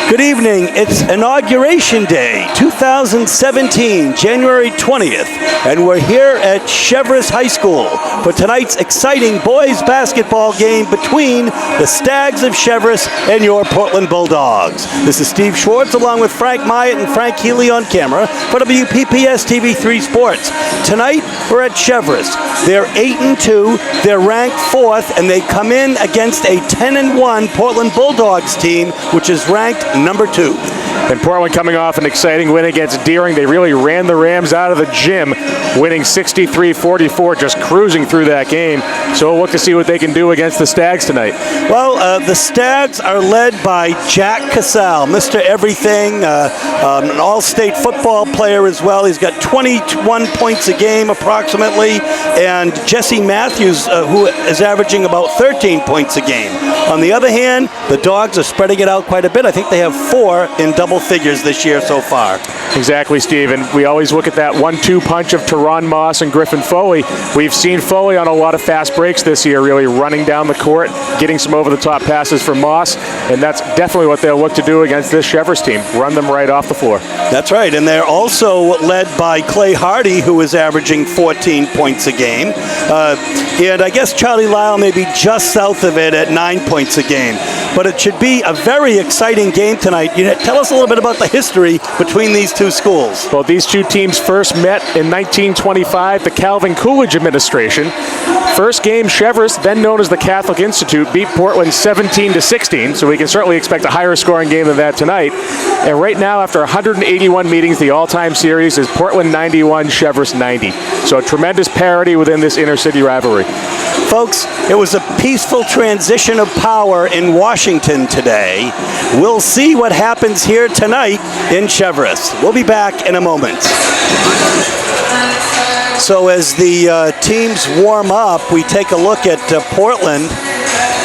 Good evening. It's Inauguration Day, 2017, January 20th, and we're here at Cheverus High School for tonight's exciting boys basketball game between the Stags of Cheverus and your Portland Bulldogs. This is Steve Schwartz along with Frank Myatt and Frank Healy on camera for WPPS TV3 Sports. Tonight, we're at Cheverus. They're 8-2, they're ranked 4th, and they come in against a 10-1 Portland Bulldogs team, which is ranked number 2. And Portland coming off an exciting win against Deering. They really ran the Rams out of the gym, winning 63-44, just cruising through that game. So we'll look to see what they can do against the Stags tonight. Well, the Stags are led by Jack Casal, Mr. Everything, an all-state football player as well. He's got 21 points a game approximately, and Jesse Matthews, who is averaging about 13 points a game. On the other hand, the Dogs are spreading it out quite a bit. I think they have 4 in double figures this year so far. Exactly, Steve, and we always look at that 1-2 punch of Teron Moss and Griffin Foley. We've seen Foley on a lot of fast breaks this year, really running down the court, getting some over-the-top passes for Moss, and that's definitely what they'll look to do against this Cheverus team, run them right off the floor. That's right, and they're also led by Clay Hardy, who is averaging 14 points a game, and I guess Charlie Lyle may be just south of it at 9 points a game. But it should be a very exciting game tonight. Tell us a little bit about the history between these two schools. Well, these two teams first met in 1925, the Calvin Coolidge administration. First game, Cheverus, then known as the Catholic Institute, beat Portland 17-16, so we can certainly expect a higher scoring game than that tonight. And right now, after 181 meetings, the all-time series is Portland 91, Cheverus 90. So a tremendous parity within this inner-city rivalry. Folks, it was a peaceful transition of power in Washington today. We'll see what happens here tonight in Cheverus. We'll be back in a moment. So as the teams warm up, we take a look at Portland.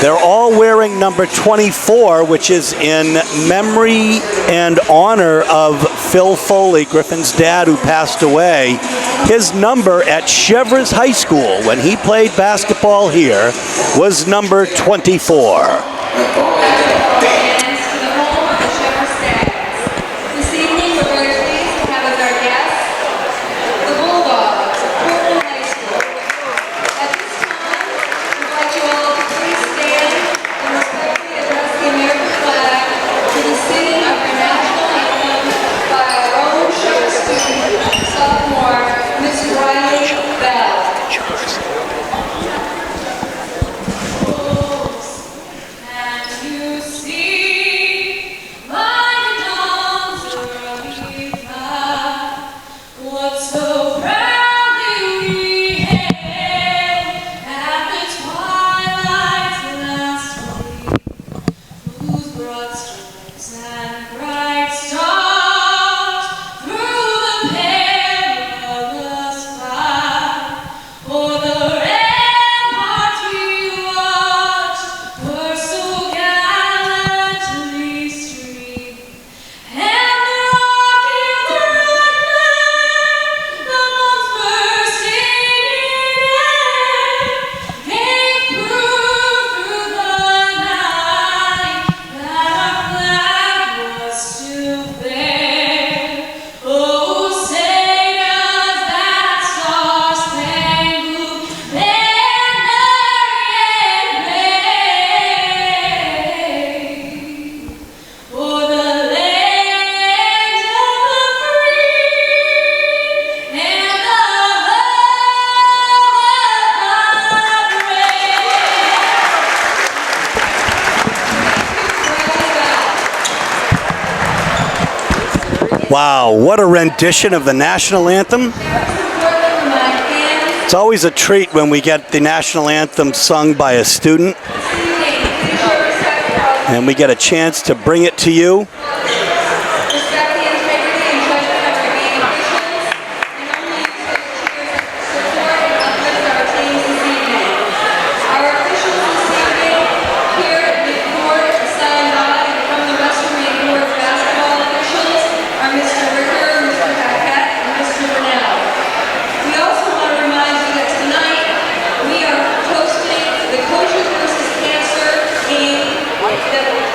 They're all wearing number 24, which is in memory and honor of Phil Foley, Griffin's dad, who passed away. His number at Cheverus High School when he played basketball here was number 24. Wow, what a rendition of the national anthem. It's always a treat when we get the national anthem sung by a student and we get a chance to bring it to you.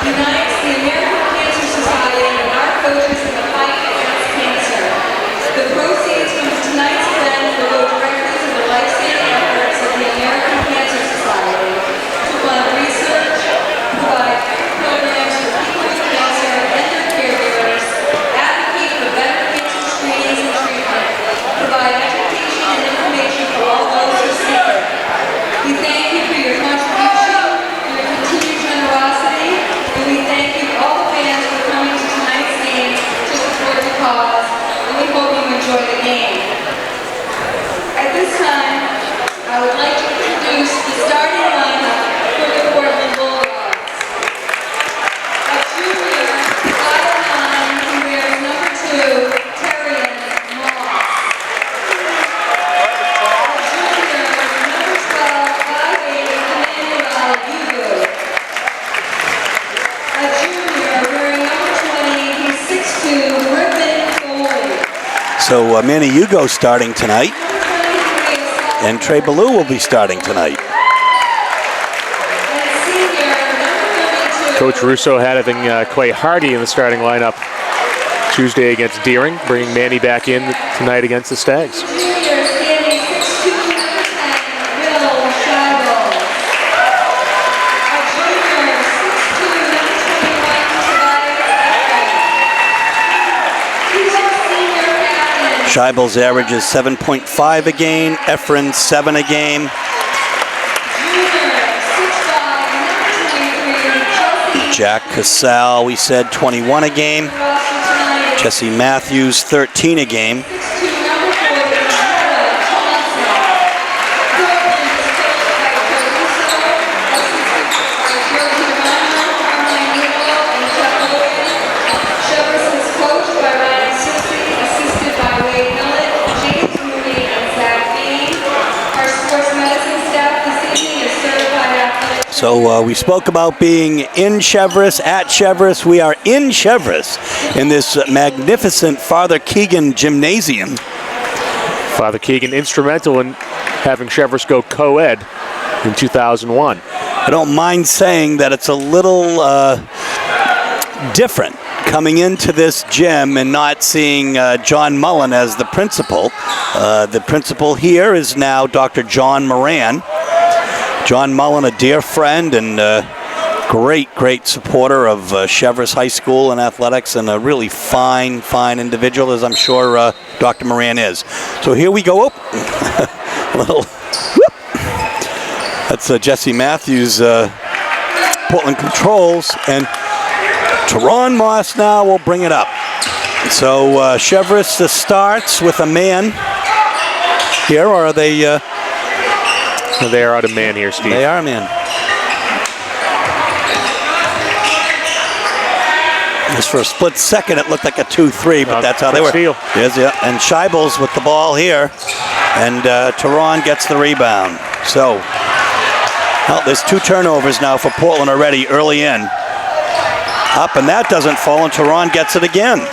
Unites the American Cancer So Manny Hugo starting tonight, and Trey Ballou will be starting tonight. Coach Russo having Quay Hardy in the starting lineup Tuesday against Deering, bringing Manny back in tonight against the Stags. Scheibel's average is 7.5 a game, Efren 7 a game. Jack Casal, we said 21 a game. Jesse Matthews 13 a game. So we spoke about being in Cheverus, at Cheverus. We are in Cheverus in this magnificent Father Keegan gymnasium. Father Keegan instrumental in having Cheverus go co-ed in 2001. I don't mind saying that it's a little different coming into this gym and not seeing John Mullen as the principal. The principal here is now Dr. John Moran. John Mullen, a dear friend and great supporter of Cheverus High School and athletics, and a really fine individual, as I'm sure Dr. Moran is. So here we go. Little whoop. That's Jesse Matthews, Portland controls, and Teron Moss now will bring it up. So Cheverus starts with a man here, or are they... They are out of man here, Steve. They are man. Just for a split second, it looked like a 2-3, but that's how they were. Steal. Yes, yeah. And Scheibels with the ball here, and Teron gets the rebound. So, well, there's 2 turnovers now for Portland already early in. Up, and that doesn't fall, and Teron gets it again.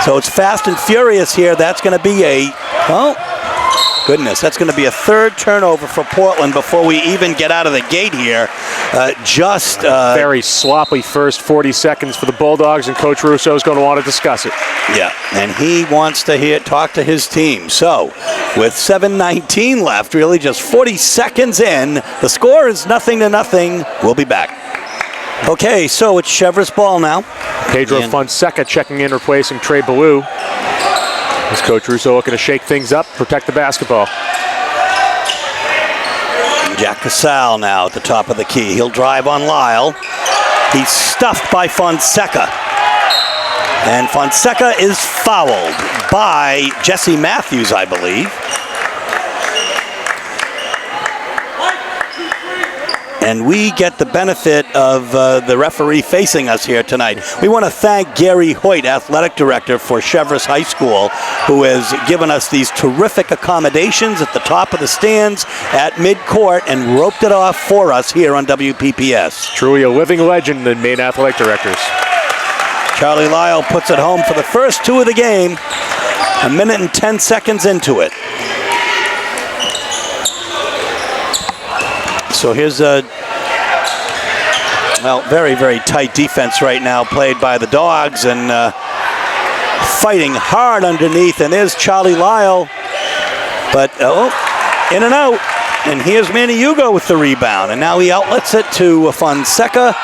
So it's fast and furious here. That's going to be a, well, goodness, that's going to be a 3rd turnover for Portland before we even get out of the gate here. Very sloppy first 40 seconds for the Bulldogs, and Coach Russo is going to want to discuss it. Yeah, and he wants to talk to his team. So, with 7:19 left, really just 40 seconds in, the score is 0-0. We'll be back. Okay, so it's Cheverus ball now. Pedro Fonseca checking in, replacing Trey Ballou. As Coach Russo looking to shake things up, protect the basketball. Jack Casal now at the top of the key. He'll drive on Lyle. He's stuffed by Fonseca. And Fonseca is fouled by Jesse Matthews, I believe. And we get the benefit of the referee facing us here tonight. We want to thank Gary Hoyt, athletic director for Cheverus High School, who has given us these terrific accommodations at the top of the stands at midcourt and roped it off for us here on WPPS. Truly a living legend in Maine athletic directors. Charlie Lyle puts it home for the first 2 of the game, 1 minute and 10 seconds into it. So here's a, well, very tight defense right now played by the Dogs, and fighting hard underneath, and there's Charlie Lyle, but in and out, and here's Manny Hugo with the rebound, and now he outlets it to Fonseca.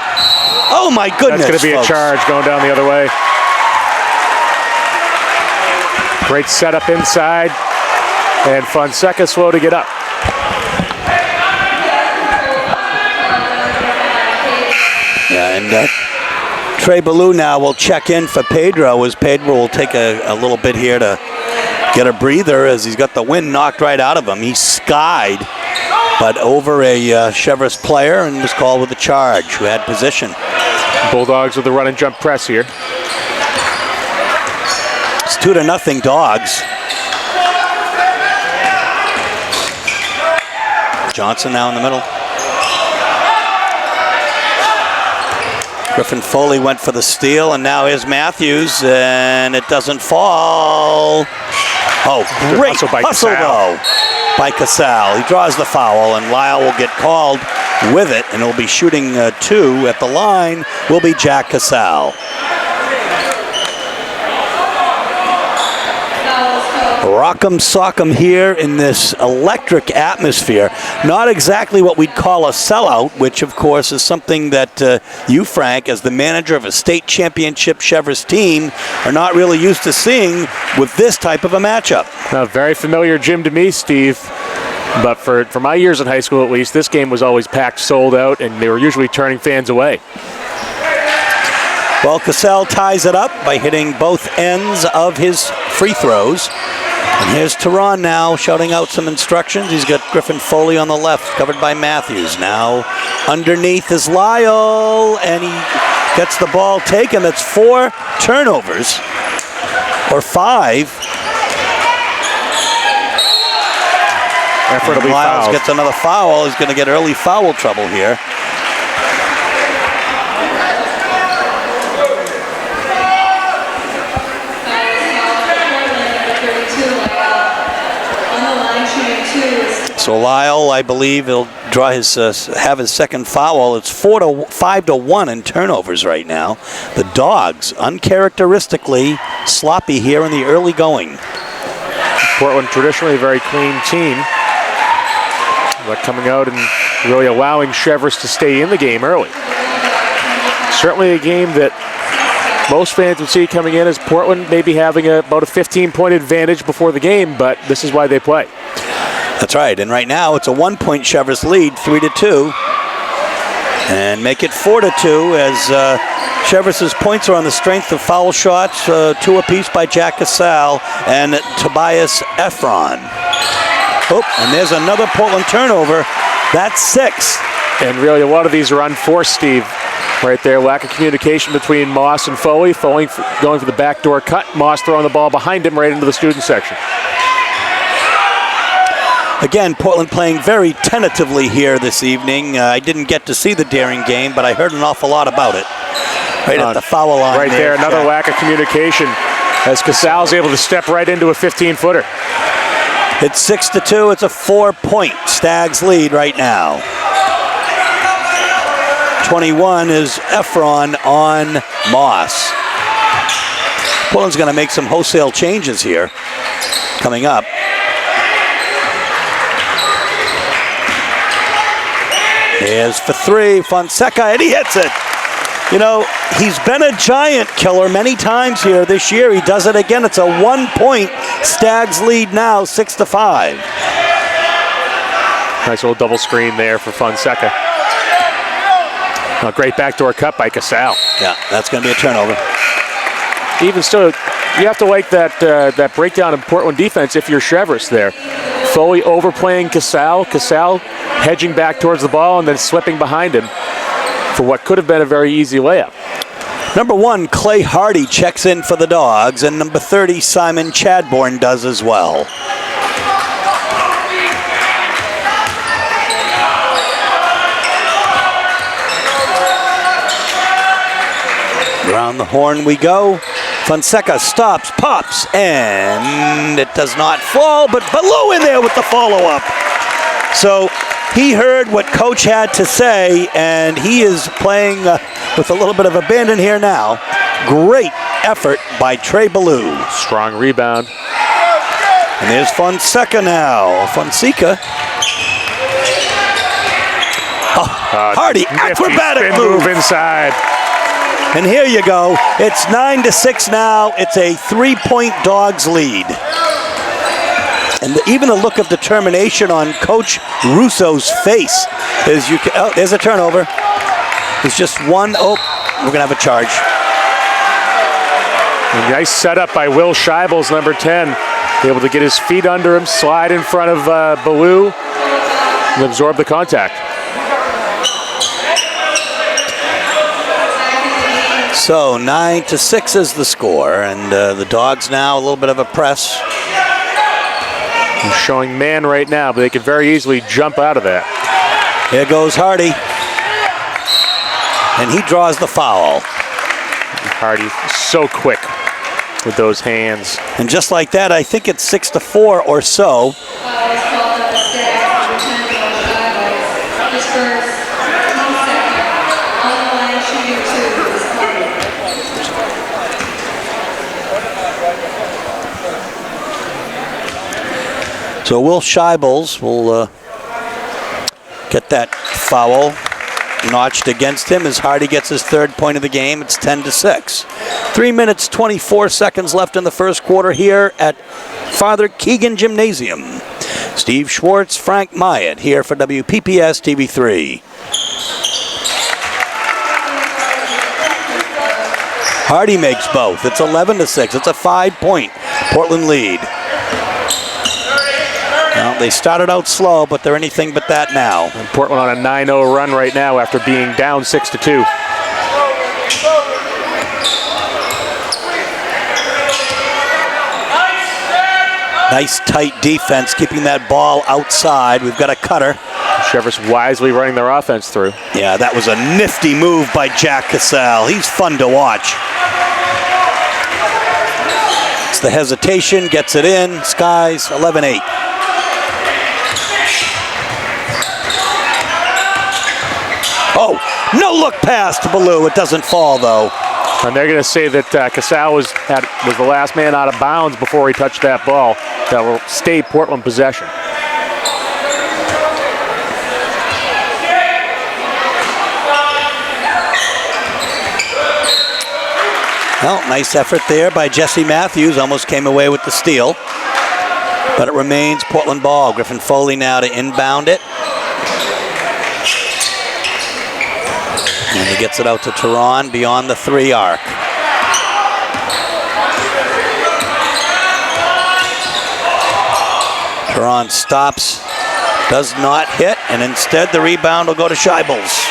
Oh my goodness, that's going to be folks. A charge going down the other way. Great setup inside, and Fonseca slow to get up. Yeah, and Trey Ballou now will check in for Pedro, as Pedro will take a little bit here to get a breather, as he's got the wind knocked right out of him. He skied, but over a Cheverus player, and was called with a charge, who had position. Bulldogs with the run and jump press here. It's 2-0 Dogs. Johnson now in the middle. Griffin Foley went for the steal, and now here's Matthews, and it doesn't fall. Oh, great hustle though by Casal. He draws the foul, and Lyle will get called with it, and he'll be shooting 2 at the line. Will be Jack Casal. Rock'em sock'em here in this electric atmosphere. Not exactly what we'd call a sellout, which of course is something that you, Frank, as the manager of a state championship Cheverus team, are not really used to seeing with this type of a matchup. Very familiar gym to me, Steve. But for my years in high school at least, this game was always packed, sold out, and they were usually turning fans away. Well, Casal ties it up by hitting both ends of his free throws. And here's Tehran now shouting out some instructions. He's got Griffin Foley on the left, covered by Matthews. Now underneath is Lyle, and he gets the ball taken. That's 4 turnovers, or 5. And Lyles gets another foul. He's going to get early foul trouble here. So Lyle, I believe, he'll draw his have his second foul. It's 5-1 in turnovers right now. The Dogs, uncharacteristically sloppy here in the early going. Portland, traditionally a very clean team, but coming out and really allowing Cheverus to stay in the game early. Certainly a game that most fans would see coming in as Portland maybe having about a 15-point advantage before the game, but this is why they play. That's right, and right now it's a 1-point Cheverus lead, 3-2, and make it 4-2 as Cheverus's points are on the strength of foul shots, 2 apiece by Jack Casal and Tobias Efron. Oh, and there's another Portland turnover. That's 6. And really a lot of these are unforced, Steve. Right there, lack of communication between Moss and Foley. Foley going for the backdoor cut. Moss throwing the ball behind him right into the student section. Again, Portland playing very tentatively here this evening. I didn't get to see the daring game, but I heard an awful lot about it. Right at the foul line. Right there, another lack of communication as Casal's able to step right into a 15-footer. It's 6-2. It's a 4-point Stags lead right now. 21 is Efron on Moss. Portland's going to make some wholesale changes here coming up. Here's for 3, Fonseca, and he hits it. You know, he's been a giant killer many times here this year. He does it again. It's a 1-point Stags lead now, 6-5. Nice little double screen there for Fonseca. A great backdoor cut by Casal. Yeah, that's going to be a turnover. Even still, you have to like that breakdown in Portland defense if you're Cheverus there. Foley overplaying Casal. Casal hedging back towards the ball and then slipping behind him for what could have been a very easy layup. Number 1, Clay Hardy checks in for the Dogs, and number 30, Simon Chadbourne does as well. Around the horn we go. Fonseca stops, pops, and it does not fall, but Ballou in there with the follow-up. So he heard what Coach had to say, and he is playing with a little bit of abandon here now. Great effort by Trey Ballou. Strong rebound. And there's Fonseca now. Fonseca. Hardy, acrobatic move inside. And here you go. It's 9-6 now. It's a 3-point Dogs lead. And even the look of determination on Coach Russo's face is there's a turnover. There's just one. Oh, we're going to have a charge. A nice setup by Will Scheibels, number 10. Able to get his feet under him, slide in front of Ballou, and absorb the contact. So 9-6 is the score, and the Dogs now a little bit of a press. I'm showing man right now, but they could very easily jump out of that. Here goes Hardy. And he draws the foul. Hardy so quick with those hands. And just like that, I think it's 6-4 or so. So Will Scheibels will get that foul notched against him as Hardy gets his third point of the game. It's 10-6. 3 minutes, 24 seconds left in the first quarter here at Father Keegan Gymnasium. Steve Schwartz, Frank Myatt here for WPPS TV3. Hardy makes both. It's 11-6. It's a 5-point Portland lead. Well, they started out slow, but they're anything but that now. And Portland on a 9-0 run right now after being down 6-2. Nice tight defense, keeping that ball outside. We've got a cutter. Cheverus wisely running their offense through. Yeah, that was a nifty move by Jack Cassell. He's fun to watch. It's the hesitation, gets it in. Skies, 11-8. Oh, no look pass to Ballou. It doesn't fall, though. And they're going to say that Cassell was the last man out of bounds before he touched that ball. That will stay Portland possession. Well, nice effort there by Jesse Matthews. Almost came away with the steal. But it remains Portland ball. Griffin Foley now to inbound it. And he gets it out to Tehran beyond the 3 arc. Tehran stops, does not hit, and instead the rebound will go to Scheibels.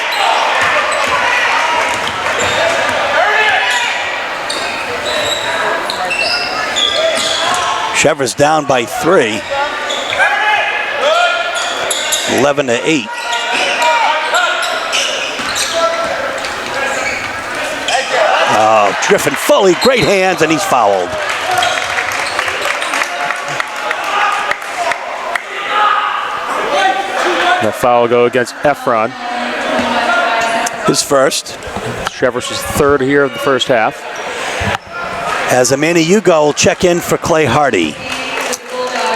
Cheverus down by 3. 11-8. Oh, Griffin Foley, great hands, and he's fouled. The foul will go against Efron. His first. Cheverus' third here of the first half. As Amanda Hugo will check in for Clay Hardy.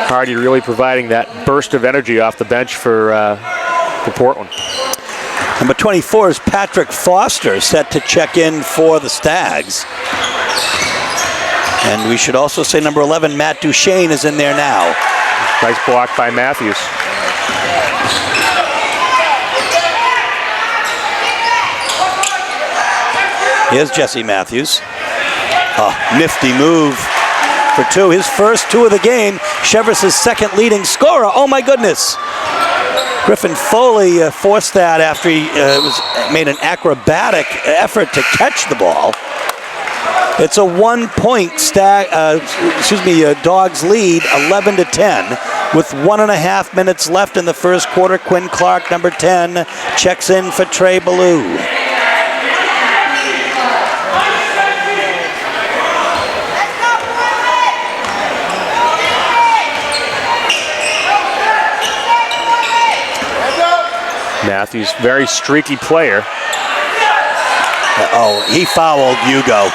Hardy really providing that burst of energy off the bench for Portland. Number 24 is Patrick Foster, set to check in for the Stags. And we should also say number 11, Matt Duchesne, is in there now. Nice block by Matthews. Here's Jesse Matthews. Oh, nifty move for 2. His first 2 of the game. Cheverus' second leading scorer. Oh my goodness. Griffin Foley forced that after he made an acrobatic effort to catch the ball. It's a 1-point Dogs lead, 11-10, with 1.5 minutes left in the first quarter. Quinn Clark, number 10, checks in for Trey Ballou. Matthews, very streaky player. Oh, he fouled Hugo.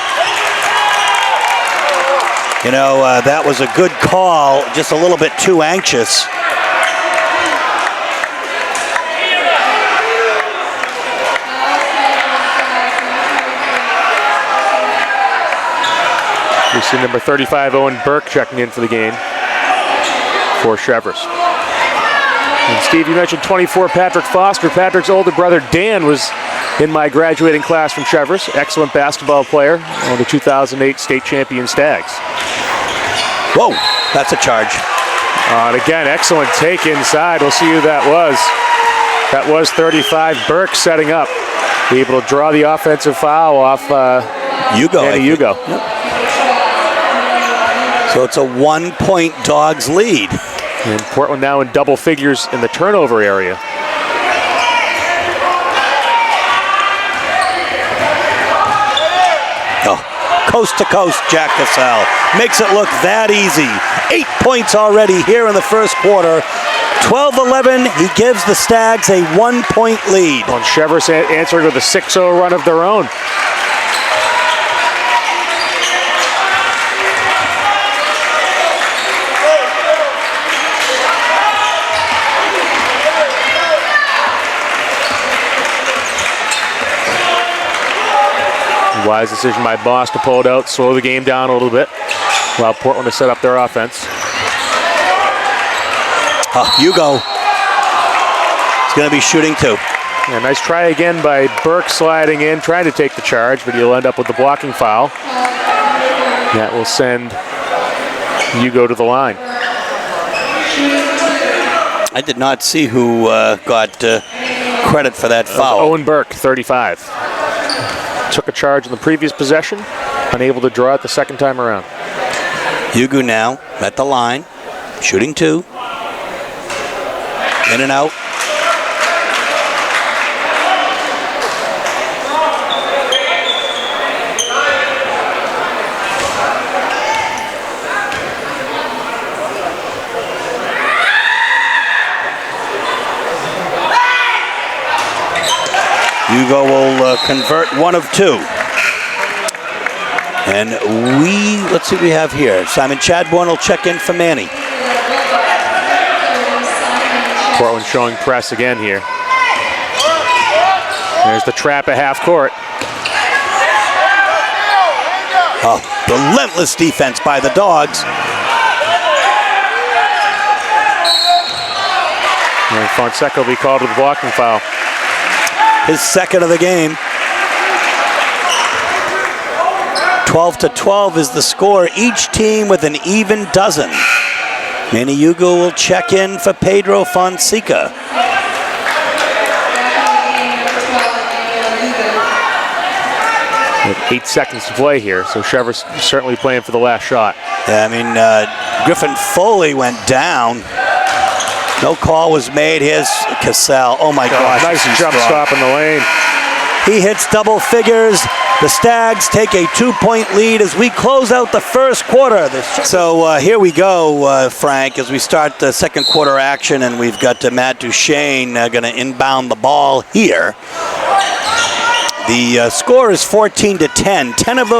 You know, that was a good call, just a little bit too anxious. We see number 35, Owen Burke, checking in for the game for Cheverus. And Steve, you mentioned 24, Patrick Foster. Patrick's older brother, Dan, was in my graduating class from Cheverus. Excellent basketball player on the 2008 state champion Stags. Whoa, that's a charge. And again, excellent take inside. We'll see who that was. That was 35, Burke setting up. Be able to draw the offensive foul off Hugo. Hugo. Yep. So it's a 1-point Dogs lead. And Portland now in double figures in the turnover area. Coast to coast, Jack Cassell makes it look that easy. 8 points already here in the first quarter. 12-11, he gives the Stags a 1-point lead. Well, Cheverus answering with a 6-0 run of their own. Wise decision by Boss to pull it out, slow the game down a little bit, while Portland to set up their offense. Hugo is going to be shooting too. Yeah, nice try again by Burke sliding in, trying to take the charge, but he'll end up with the blocking foul. That will send Hugo to the line. I did not see who got credit for that foul. Owen Burke, 35. Took a charge in the previous possession, unable to draw it the second time around. Hugo now at the line, shooting two. In and out. Hugo will convert one of two. And let's see what we have here. Simon Chadbourne will check in for Manny. Portland showing press again here. There's the trap at half court. Oh, relentless defense by the Dogs. And Fonseca will be called with a blocking foul. His second of the game. 12-12 is the score. Each team with an even dozen. Manny Hugo will check in for Pedro Fonseca. With 8 seconds to play here, so Cheverus certainly playing for the last shot. Yeah, I mean, Griffin Foley went down. No call was made. Here's Cassell. Oh my gosh. Nice jump stop in the lane. He hits double figures. The Stags take a 2-point lead as we close out the first quarter. So here we go, Frank, as we start the second quarter action, and we've got Matt Duchesne going to inbound the ball here. The score is 14-10. 10 of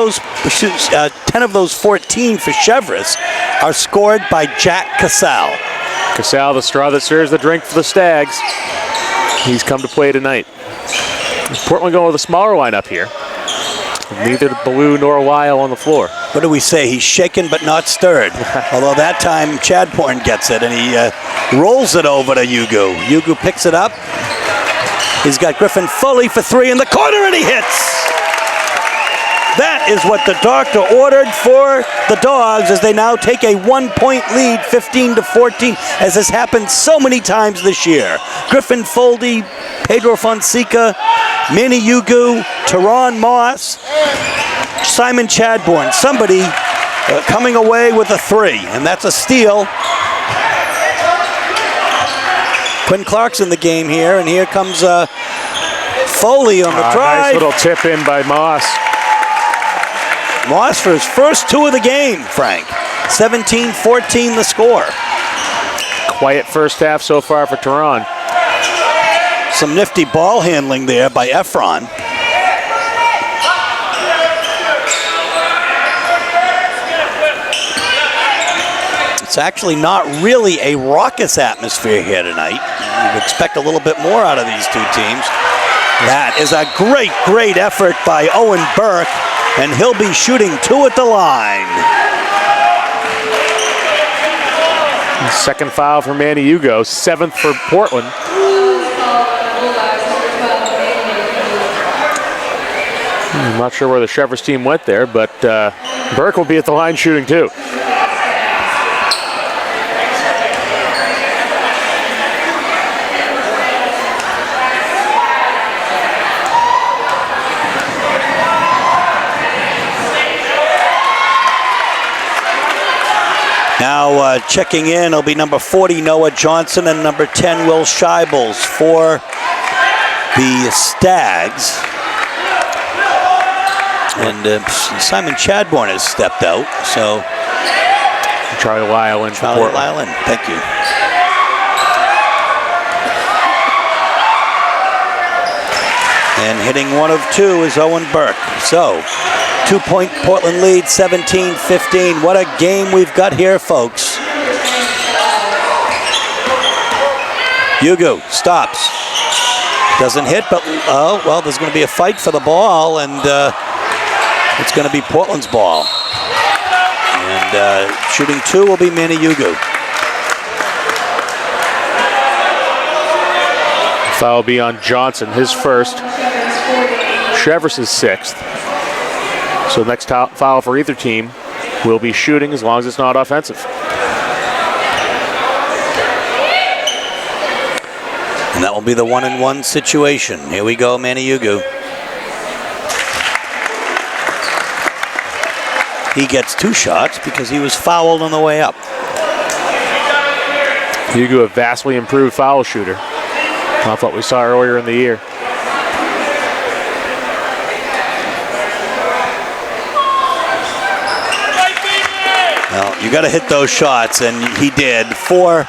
those 14 for Cheverus are scored by Jack Cassell. Cassell, the straw that stirs the drink for the Stags. He's come to play tonight. Portland going with a smaller lineup here. Neither Ballou nor Weil on the floor. What do we say? He's shaken but not stirred. Although that time Chadbourne gets it and he rolls it over to Hugo. Hugo picks it up. He's got Griffin Foley for three in the corner and he hits. That is what the doctor ordered for the Dogs as they now take a 1-point lead, 15-14, as has happened so many times this year. Griffin Foley, Pedro Fonseca, Manny Hugo, Teron Moss, Simon Chadbourne. Somebody coming away with a three, and that's a steal. Quinn Clark's in the game here, and here comes Foley on the drive. Nice little tip in by Moss. Moss for his first two of the game, Frank. 17-14 the score. Quiet first half so far for Teron. Some nifty ball handling there by Efron. It's actually not really a raucous atmosphere here tonight. You'd expect a little bit more out of these two teams. That is a great, great effort by Owen Burke, and he'll be shooting two at the line. Second foul for Manny Hugo, 7th for Portland. I'm not sure where the Cheverus team went there, but Burke will be at the line shooting too. Now checking in will be number 40, Noah Johnson, and number 10, Will Scheibels for the Stags. And Simon Chadbourne has stepped out, so. Charlie Lyle in for Charlie Portland. Lyle in, thank you. And hitting 1 of 2 is Owen Burke. So, 2-point Portland lead, 17-15. What a game we've got here, folks. Hugo stops. Doesn't hit, but, oh, well, there's going to be a fight for the ball, and it's going to be Portland's ball. And shooting 2 will be Manny Hugo. Foul will be on Johnson, his first. Cheverus is 6th. So the next foul for either team will be shooting as long as it's not offensive. And that will be the 1-and-1 situation. Here we go, Manny Hugo. He gets 2 shots because he was fouled on the way up. Hugo, a vastly improved foul shooter off what we saw earlier in the year. Well, you got to hit those shots, and he did. 4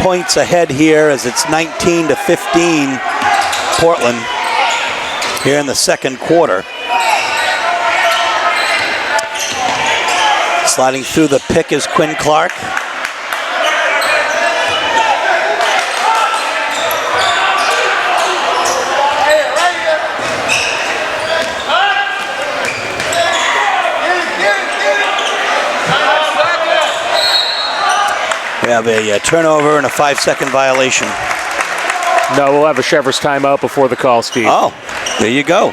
points ahead here as it's 19-15 Portland here in the second quarter. Sliding through the pick is Quinn Clark. We have a turnover and a 5-second violation. No, we'll have a Cheverus timeout before the call, Steve. Oh, there you go.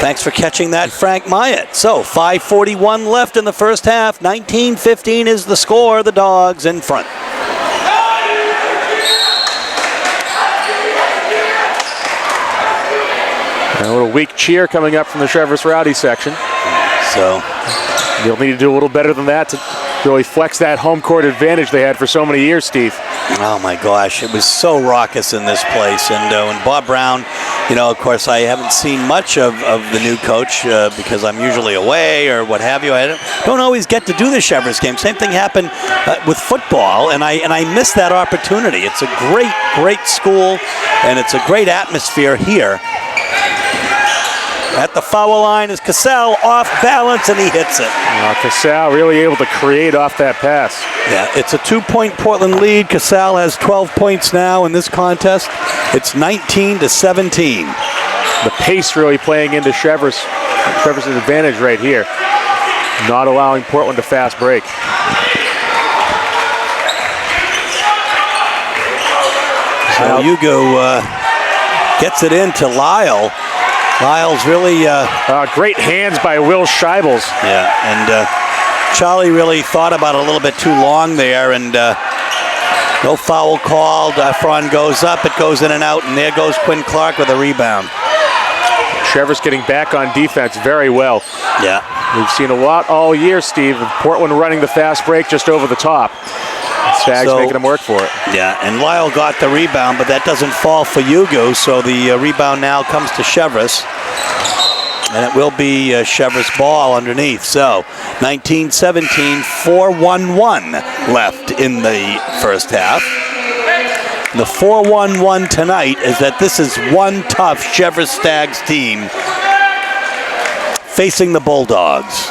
Thanks for catching that, Frank Myatt. So, 5:41 left in the first half. 19-15 is the score. The Dogs in front. And a little weak cheer coming up from the Cheverus Rowdy section. So, you'll need to do a little better than that to really flex that home court advantage they had for so many years, Steve. Oh my gosh, it was so raucous in this place. And when Bob Brown, you know, of course, I haven't seen much of the new coach because I'm usually away or what have you. I don't always get to do the Cheverus game. Same thing happened with football, and I missed that opportunity. It's a great school, and it's a great atmosphere here. At the foul line is Cassell, off balance, and he hits it. Cassell really able to create off that pass. Yeah, it's a 2-point Portland lead. Cassell has 12 points now in this contest. It's 19-17. The pace really playing into Cheverus' advantage right here. Not allowing Portland to fast break. So Hugo gets it into Lyle. Lyle's really... great hands by Will Scheibels. Yeah, and Charlie really thought about it a little bit too long there, and no foul called. Efron goes up, it goes in and out, and there goes Quinn Clark with a rebound. Cheverus getting back on defense very well. Yeah. We've seen a lot all year, Steve, of Portland running the fast break just over the top. Stags making them work for it. Yeah, and Lyle got the rebound, but that doesn't fall for Hugo, so the rebound now comes to Cheverus. And it will be Cheverus' ball underneath. So, 19-17, 4-1-1 left in the first half. The 4-1-1 tonight is that this is one tough Cheverus Stags team facing the Bulldogs.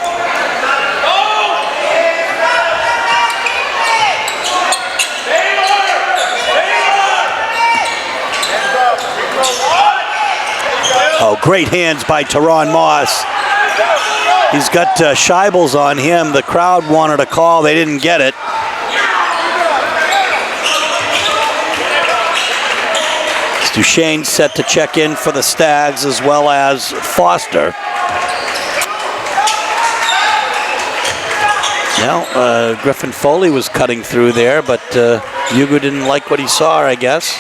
Oh, great hands by Teron Moss. He's got Scheibels on him. The crowd wanted a call. They didn't get it. Duchesne set to check in for the Stags as well as Foster. Now, Griffin Foley was cutting through there, but Hugo didn't like what he saw, I guess.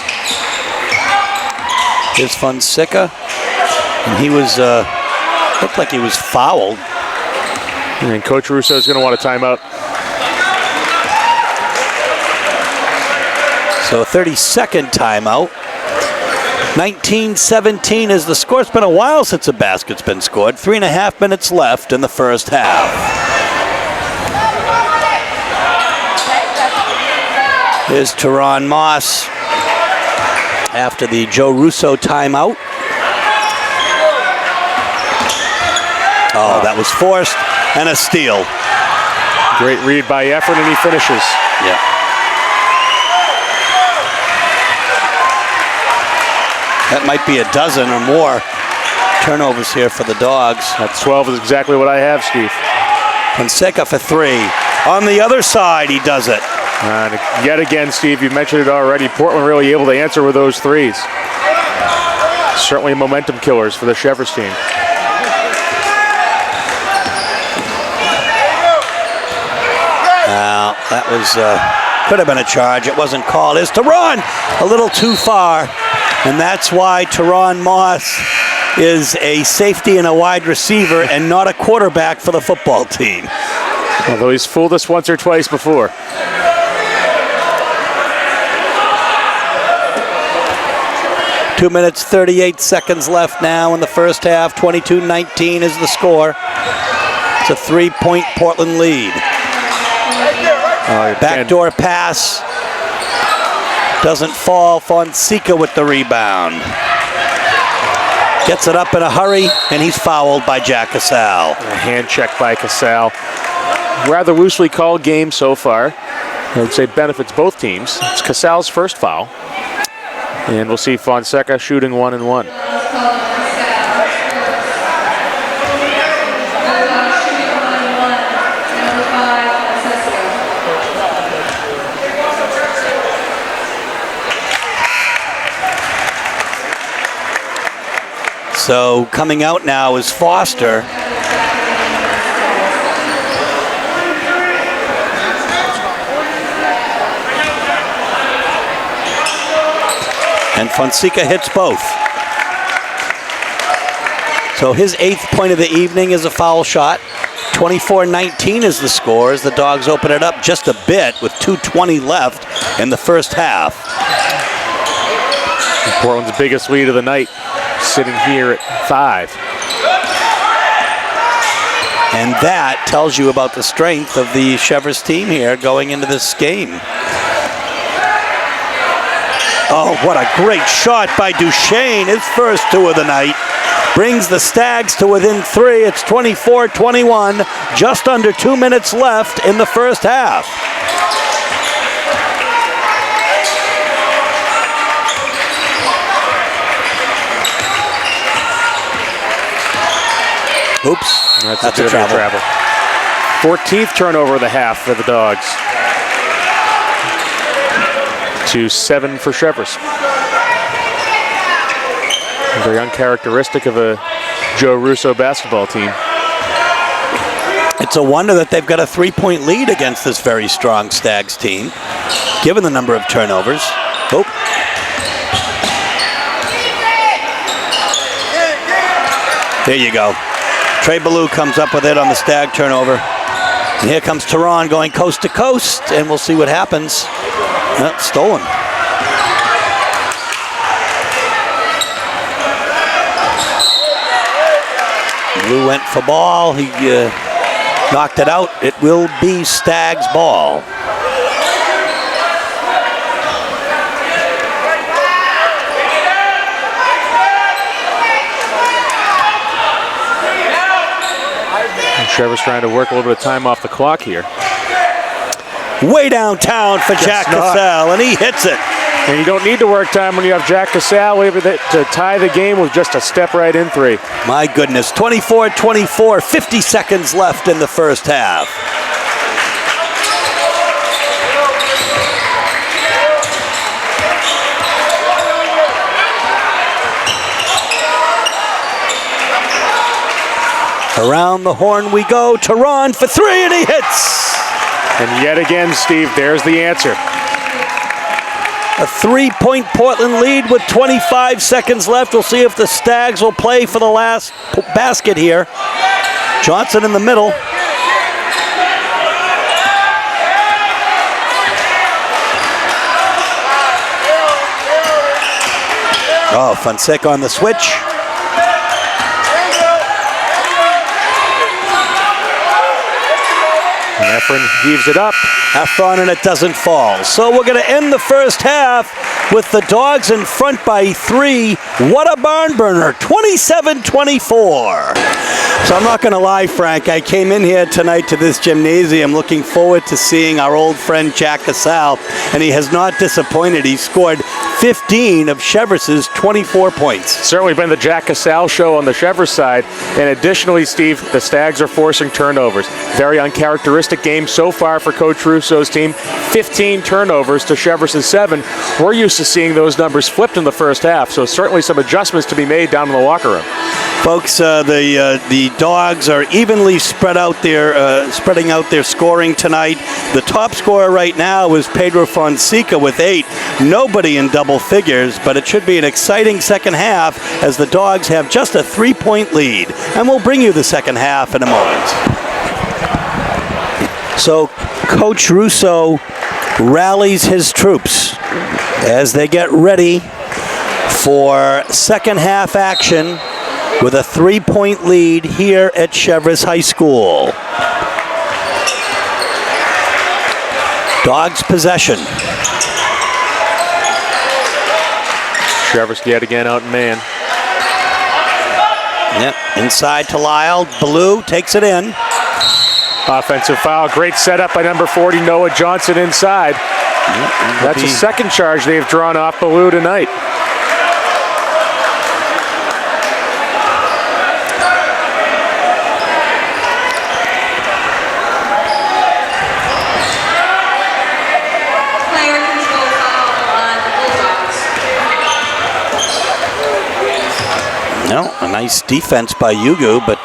Here's Fonseca. And he was, looked like he was fouled. And Coach Russo is going to want a timeout. So a 30-second timeout. 19-17 is the score. It's been a while since a basket's been scored. 3.5 minutes left in the first half. Here's Teron Moss after the Joe Russo timeout. Oh, that was forced, and a steal. Great read by Effort, and he finishes. Yeah. That might be a dozen or more turnovers here for the Dogs. That 12 is exactly what I have, Steve. Fonseca for 3. On the other side, he does it. And yet again, Steve, you mentioned it already. Portland really able to answer with those threes. Certainly momentum killers for the Cheverus team. That was, could have been a charge. It wasn't called. It's Teron, a little too far. And that's why Teron Moss is a safety and a wide receiver and not a quarterback for the football team. Although he's fooled us once or twice before. Two minutes, 38 seconds left now in the first half. 22-19 is the score. It's a 3-point Portland lead. Backdoor pass. Doesn't fall. Fonseca with the rebound. Gets it up in a hurry, and he's fouled by Jack Casal. A hand check by Casal. Rather loosely called game so far. I would say benefits both teams. It's Casal's first foul. And we'll see Fonseca shooting 1 and 1. So coming out now is Foster. And Fonseca hits both. So his 8th point of the evening is a foul shot. 24-19 is the score as the Dogs open it up just a bit with 2:20 left in the first half. Portland's biggest lead of the night, sitting here at 5. And that tells you about the strength of the Cheverus team here going into this game. Oh, what a great shot by Duchesne, his first 2 of the night. Brings the Stags to within 3. It's 24-21, just under 2 minutes left in the first half. Oops, that's a travel. 14th turnover of the half for the Dogs. 2-7 for Cheverus. Very uncharacteristic of a Joe Russo basketball team. It's a wonder that they've got a 3-point lead against this very strong Stags team, given the number of turnovers. Oh. There you go. Trey Ballou comes up with it on the Stag turnover. And here comes Teron going coast to coast, and we'll see what happens. Stolen. Ballou went for ball. He knocked it out. It will be Stags ball. Cheverus trying to work a little bit of time off the clock here. Way downtown for Jack Casal, and he hits it. And you don't need to work time when you have Jack Casal able to tie the game with just a step right in 3. My goodness, 24-24, 50 seconds left in the first half. Around the horn we go. Teron for 3, and he hits. And yet again, Steve, there's the answer. A 3-point Portland lead with 25 seconds left. We'll see if the Stags will play for the last basket here. Johnson in the middle. Oh, Fonseca on the switch. And Efren heaves it up. Have fun, and it doesn't fall. So we're going to end the first half with the Dogs in front by 3. What a barn burner, 27-24. So I'm not going to lie, Frank. I came in here tonight to this gymnasium looking forward to seeing our old friend Jack Casal, and he has not disappointed. He scored 15 of Cheverus's 24 points. Certainly been the Jack Casal show on the Cheverus side. And additionally, Steve, the Stags are forcing turnovers. Very uncharacteristic game so far for Coach Russo's team. 15 turnovers to Cheverus's 7. We're used to seeing those numbers flipped in the first half, so certainly some adjustments to be made down in the locker room. Folks, the Dogs are evenly spreading out their scoring tonight. The top scorer right now is Pedro Fonseca with 8. Nobody in double figures, but it should be an exciting second half as the Dogs have just a 3-point lead. And we'll bring you the second half in a moment. So Coach Russo rallies his troops as they get ready for second half action with a 3-point lead here at Cheverus High School. Dogs possession. Cheverus yet again out in Maine. Yep, inside to Lyle. Blue takes it in. Offensive foul. Great setup by number 40, Noah Johnson inside. That's the second charge they've drawn off Ballou tonight. No, a nice defense by Yugu, but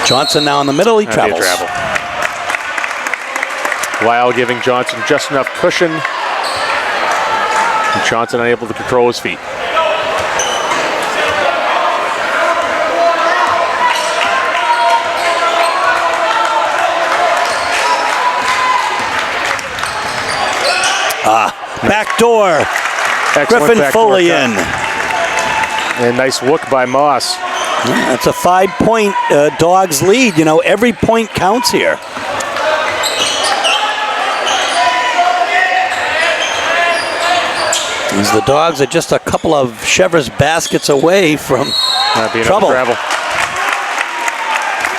Johnson now in the middle, he travels. Lyle giving Johnson just enough cushion. And Johnson unable to control his feet. Back door. Excellent Griffin back Foley door in. And nice look by Moss. That's a 5-point Dogs lead. You know, every point counts here. As the Dogs are just a couple of Cheverus baskets away from trouble.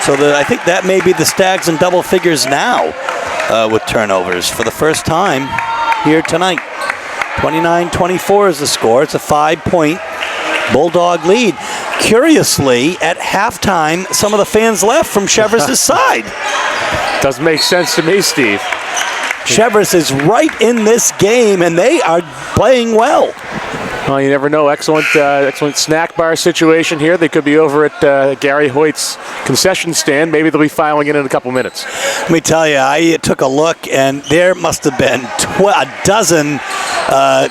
So I think that may be the Stags in double figures now with turnovers for the first time here tonight. 29-24 is the score. It's a 5-point Bulldog lead. Curiously, at halftime, some of the fans left from Cheverus' side. Doesn't make sense to me, Steve. Cheverus is right in this game, and they are playing well. Well, you never know. Excellent snack bar situation here. They could be over at Gary Hoyt's concession stand. Maybe they'll be filing in a couple minutes. Let me tell you, I took a look, and there must have been a dozen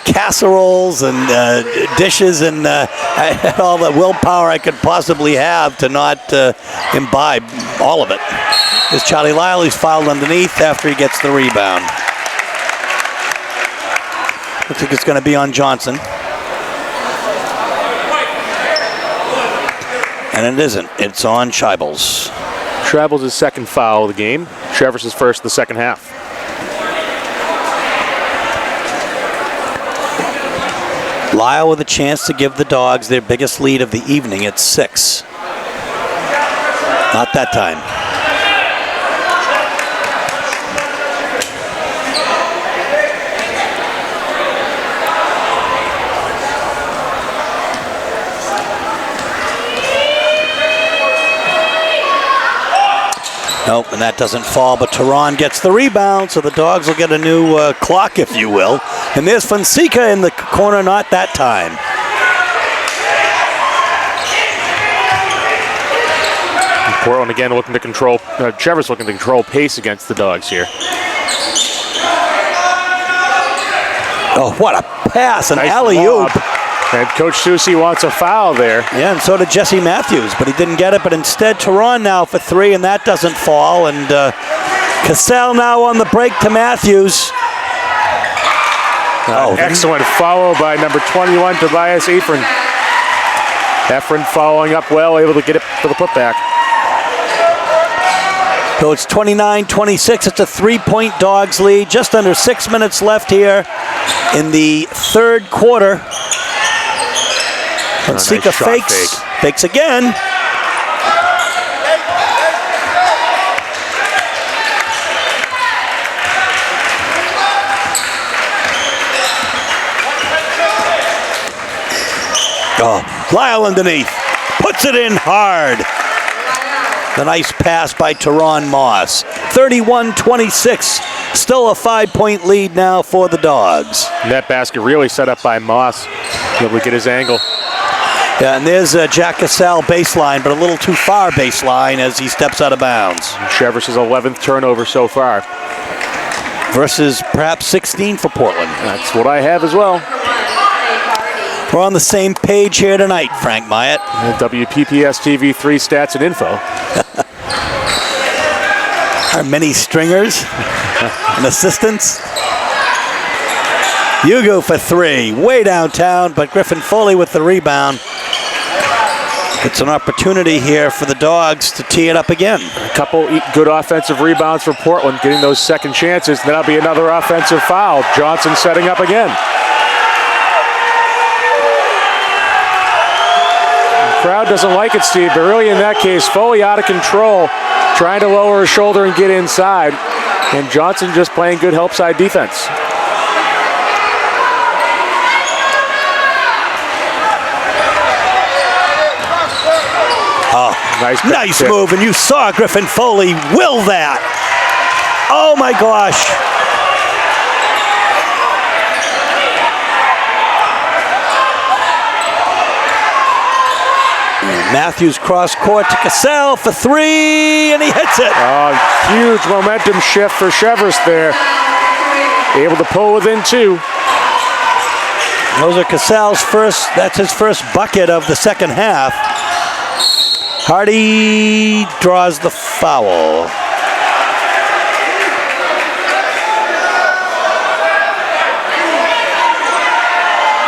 casseroles and dishes, and I had all the willpower I could possibly have to not imbibe all of it. There's Charlie Lyle. He's fouled underneath after he gets the rebound. Looks like it's going to be on Johnson. And it isn't. It's on Scheibels. Scheibels' second foul of the game. Cheverus is first of the second half. Lyle with a chance to give the Dogs their biggest lead of the evening at 6. Not that time. Nope, and that doesn't fall, but Tehran gets the rebound, so the Dogs will get a new clock, if you will. And there's Fonseca in the corner, not that time. Portland again looking to control, Cheverus looking to control pace against the Dogs here. Oh, what a pass, an nice alley-oop. lob. And Coach Susi wants a foul there. Yeah, and so did Jesse Matthews, but he didn't get it. But instead, Tehran now for 3, and that doesn't fall. And Cassell now on the break to Matthews. Excellent follow by number 21, Tobias Efren. Efren following up well, able to get it for the putback. So it's 29-26. It's a 3-point Dogs lead. Just under 6 minutes left here in the third quarter. Fonseca nice fakes again. Oh, Lyle underneath, puts it in hard. The nice pass by Teron Moss. 31-26, still a 5-point lead now for the Dogs. That basket really set up by Moss, able to get his angle. Yeah, and there's Jack Cassell baseline, but a little too far baseline as he steps out of bounds. Cheverus' 11th turnover so far. Versus perhaps 16 for Portland. That's what I have as well. We're on the same page here tonight, Frank Myatt. WPPS TV 3 stats and info. Our many stringers and assistants. Hugo for 3, way downtown, but Griffin Foley with the rebound. It's an opportunity here for the Dogs to tee it up again. A couple good offensive rebounds for Portland, getting those second chances. That'll be another offensive foul. Johnson setting up again. Crowd doesn't like it, Steve, but really in that case, Foley out of control, trying to lower his shoulder and get inside, and Johnson just playing good help side defense. Oh, nice move, and you saw Griffin Foley will that. Oh my gosh. Matthews cross court to Cassell for 3, and he hits it. Huge momentum shift for Cheverus there. Able to pull within 2. Those are Cassell's first, that's his first bucket of the second half. Hardy draws the foul.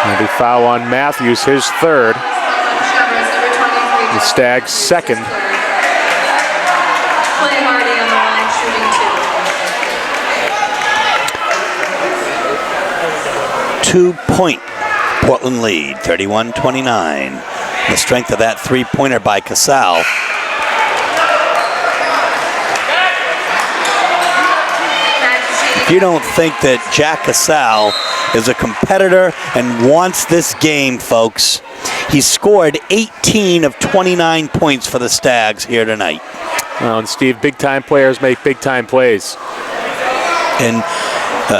Maybe foul on Matthews, his third. The Stags' second. Clay Hardy on the line, shooting 2. 2-point Portland lead, 31-29. The strength of that three-pointer by Cassell. If you don't think that Jack Cassell is a competitor and wants this game, folks, he scored 18 of 29 points for the Stags here tonight. Well, and Steve, big-time players make big-time plays. And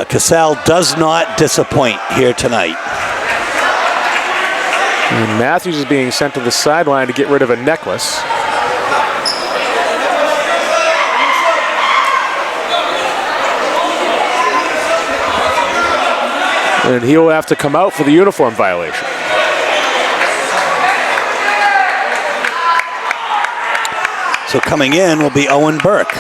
Cassell does not disappoint here tonight. And Matthews is being sent to the sideline to get rid of a necklace. And he will have to come out for the uniform violation. So coming in will be Owen Burke.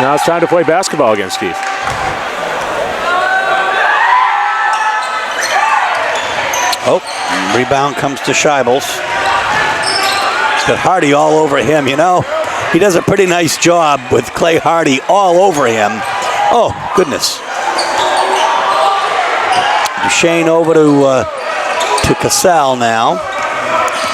Now it's time to play basketball again, Steve. Oh, rebound comes to Scheibels. He's got Hardy all over him, you know. He does a pretty nice job with Clay Hardy all over him. Oh, goodness. Duchesne over to Cassell now.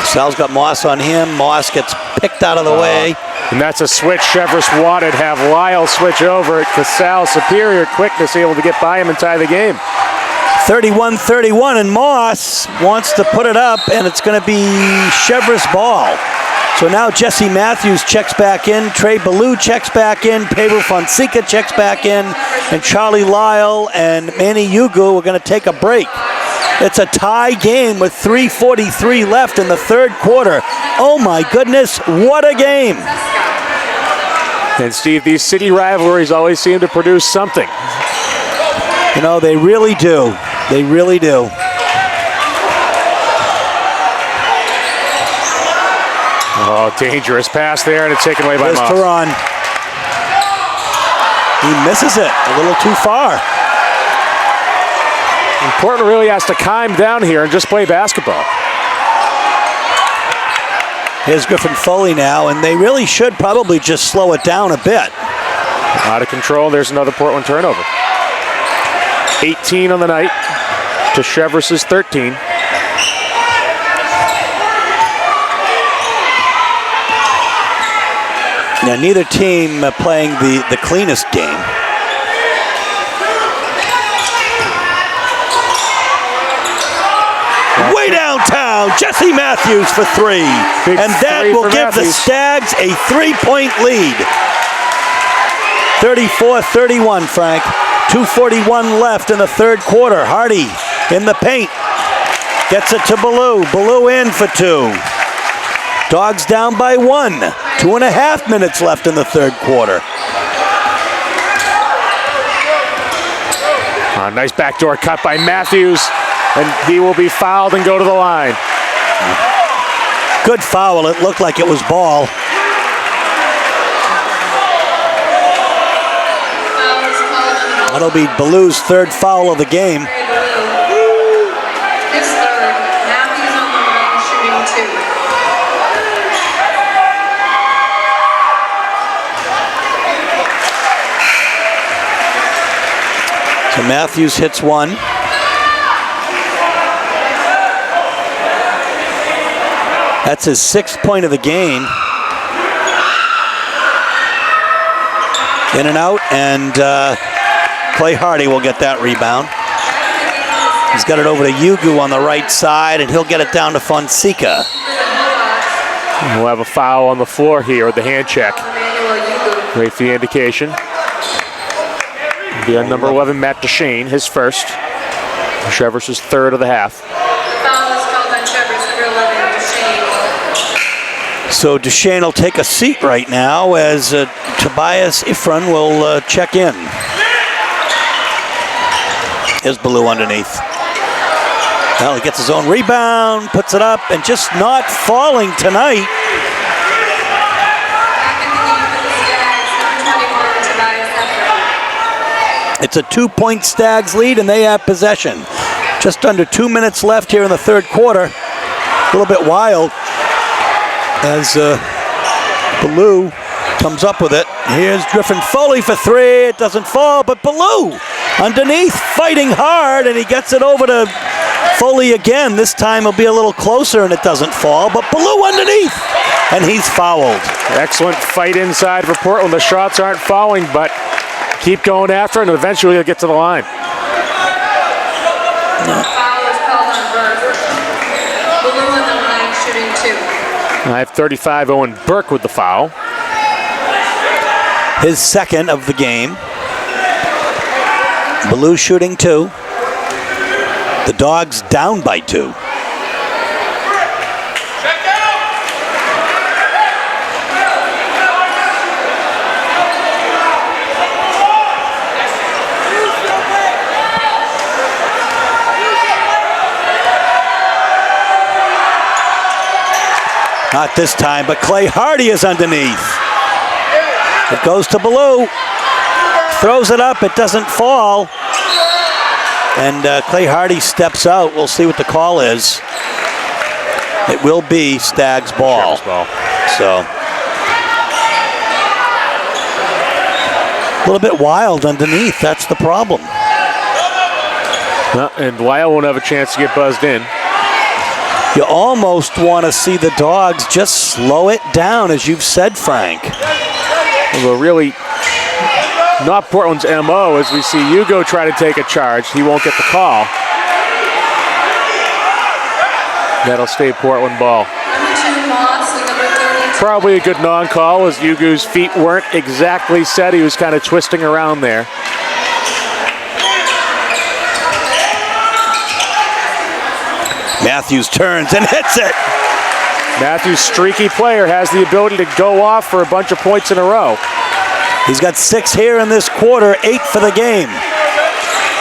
Cassell's got Moss on him. Moss gets picked out of the way. And that's a switch Cheverus wanted. Have Lyle switch over at Cassell. Superior quickness, able to get by him and tie the game. 31-31, and Moss wants to put it up, and it's going to be Cheverus ball. So now Jesse Matthews checks back in, Trey Ballou checks back in, Pedro Fonseca checks back in, and Charlie Lyle and Manny Ugu are going to take a break. It's a tie game with 3:43 left in the third quarter. Oh my goodness, what a game. And Steve, these city rivalries always seem to produce something. You know, they really do. They really do. Oh, dangerous pass there, and it's taken away by Here's Moss. Tehran. He misses it a little too far. Portland really has to calm down here and just play basketball. Here's Griffin Foley now, and they really should probably just slow it down a bit. Out of control. There's another Portland turnover. 18 on the night to Cheverus' 13. Now, neither team playing the cleanest game. Way downtown, Jesse Matthews for three. Big And that three will for give the Matthews. Stags a 3-point lead. 34-31, Frank. 2:41 left in the third quarter. Hardy in the paint. Gets it to Ballou. Ballou in for two. Dogs down by one. 2.5 minutes left in the third quarter. Nice backdoor cut by Matthews, and he will be fouled and go to the line. Good foul. It looked like it was ball. That'll be Ballou's third foul of the game. His third. Matthews on the line shooting 2. So Matthews hits one. That's his 6th point of the game. In and out, and Clay Hardy will get that rebound. He's got it over to Yugu on the right side, and he'll get it down to Fonseca. We'll have a foul on the floor here with the hand check. Wait for the indication. Be on number 11, Matt Deshane, his first. Cheverus' third of the half. Foul is called on Cheverus, number 11, Deshane. So Deshane will take a seat right now as Tobias Ifran will check in. Here's Ballou underneath. Well, he gets his own rebound, puts it up, and just not falling tonight. Back in the game for the Stags, number 21, Tobias Efron. It's a 2-point Stags lead, and they have possession. Just under 2 minutes left here in the third quarter. A little bit wild as Ballou comes up with it. Here's Griffin Foley for three. It doesn't fall, but Ballou underneath fighting hard, and he gets it over to Foley again. This time it'll be a little closer, and it doesn't fall, but Ballou underneath, and he's fouled. Excellent fight inside for Portland. The shots aren't falling, but keep going after it, and eventually he'll get to the line. Foul is called on Burke. Ballou on the line shooting 2. I have 35, Owen Burke with the foul. His second of the game. Ballou shooting 2. The Dogs down by 2. Not this time, but Clay Hardy is underneath. It goes to Ballou. Throws it up, it doesn't fall. And Clay Hardy steps out. We'll see what the call is. It will be Stags ball. So a little bit wild underneath. That's the problem. And Lyle won't have a chance to get buzzed in. You almost want to see the Dogs just slow it down, as you've said, Frank. Well, really, not Portland's MO as we see Hugo try to take a charge. He won't get the call. That'll stay Portland ball. Number 2, Moss, and number 32. Probably a good non-call as Hugo's feet weren't exactly set. He was kind of twisting around there. Matthews turns and hits it. Matthews, streaky player, has the ability to go off for a bunch of points in a row. He's got 6 here in this quarter, 8 for the game.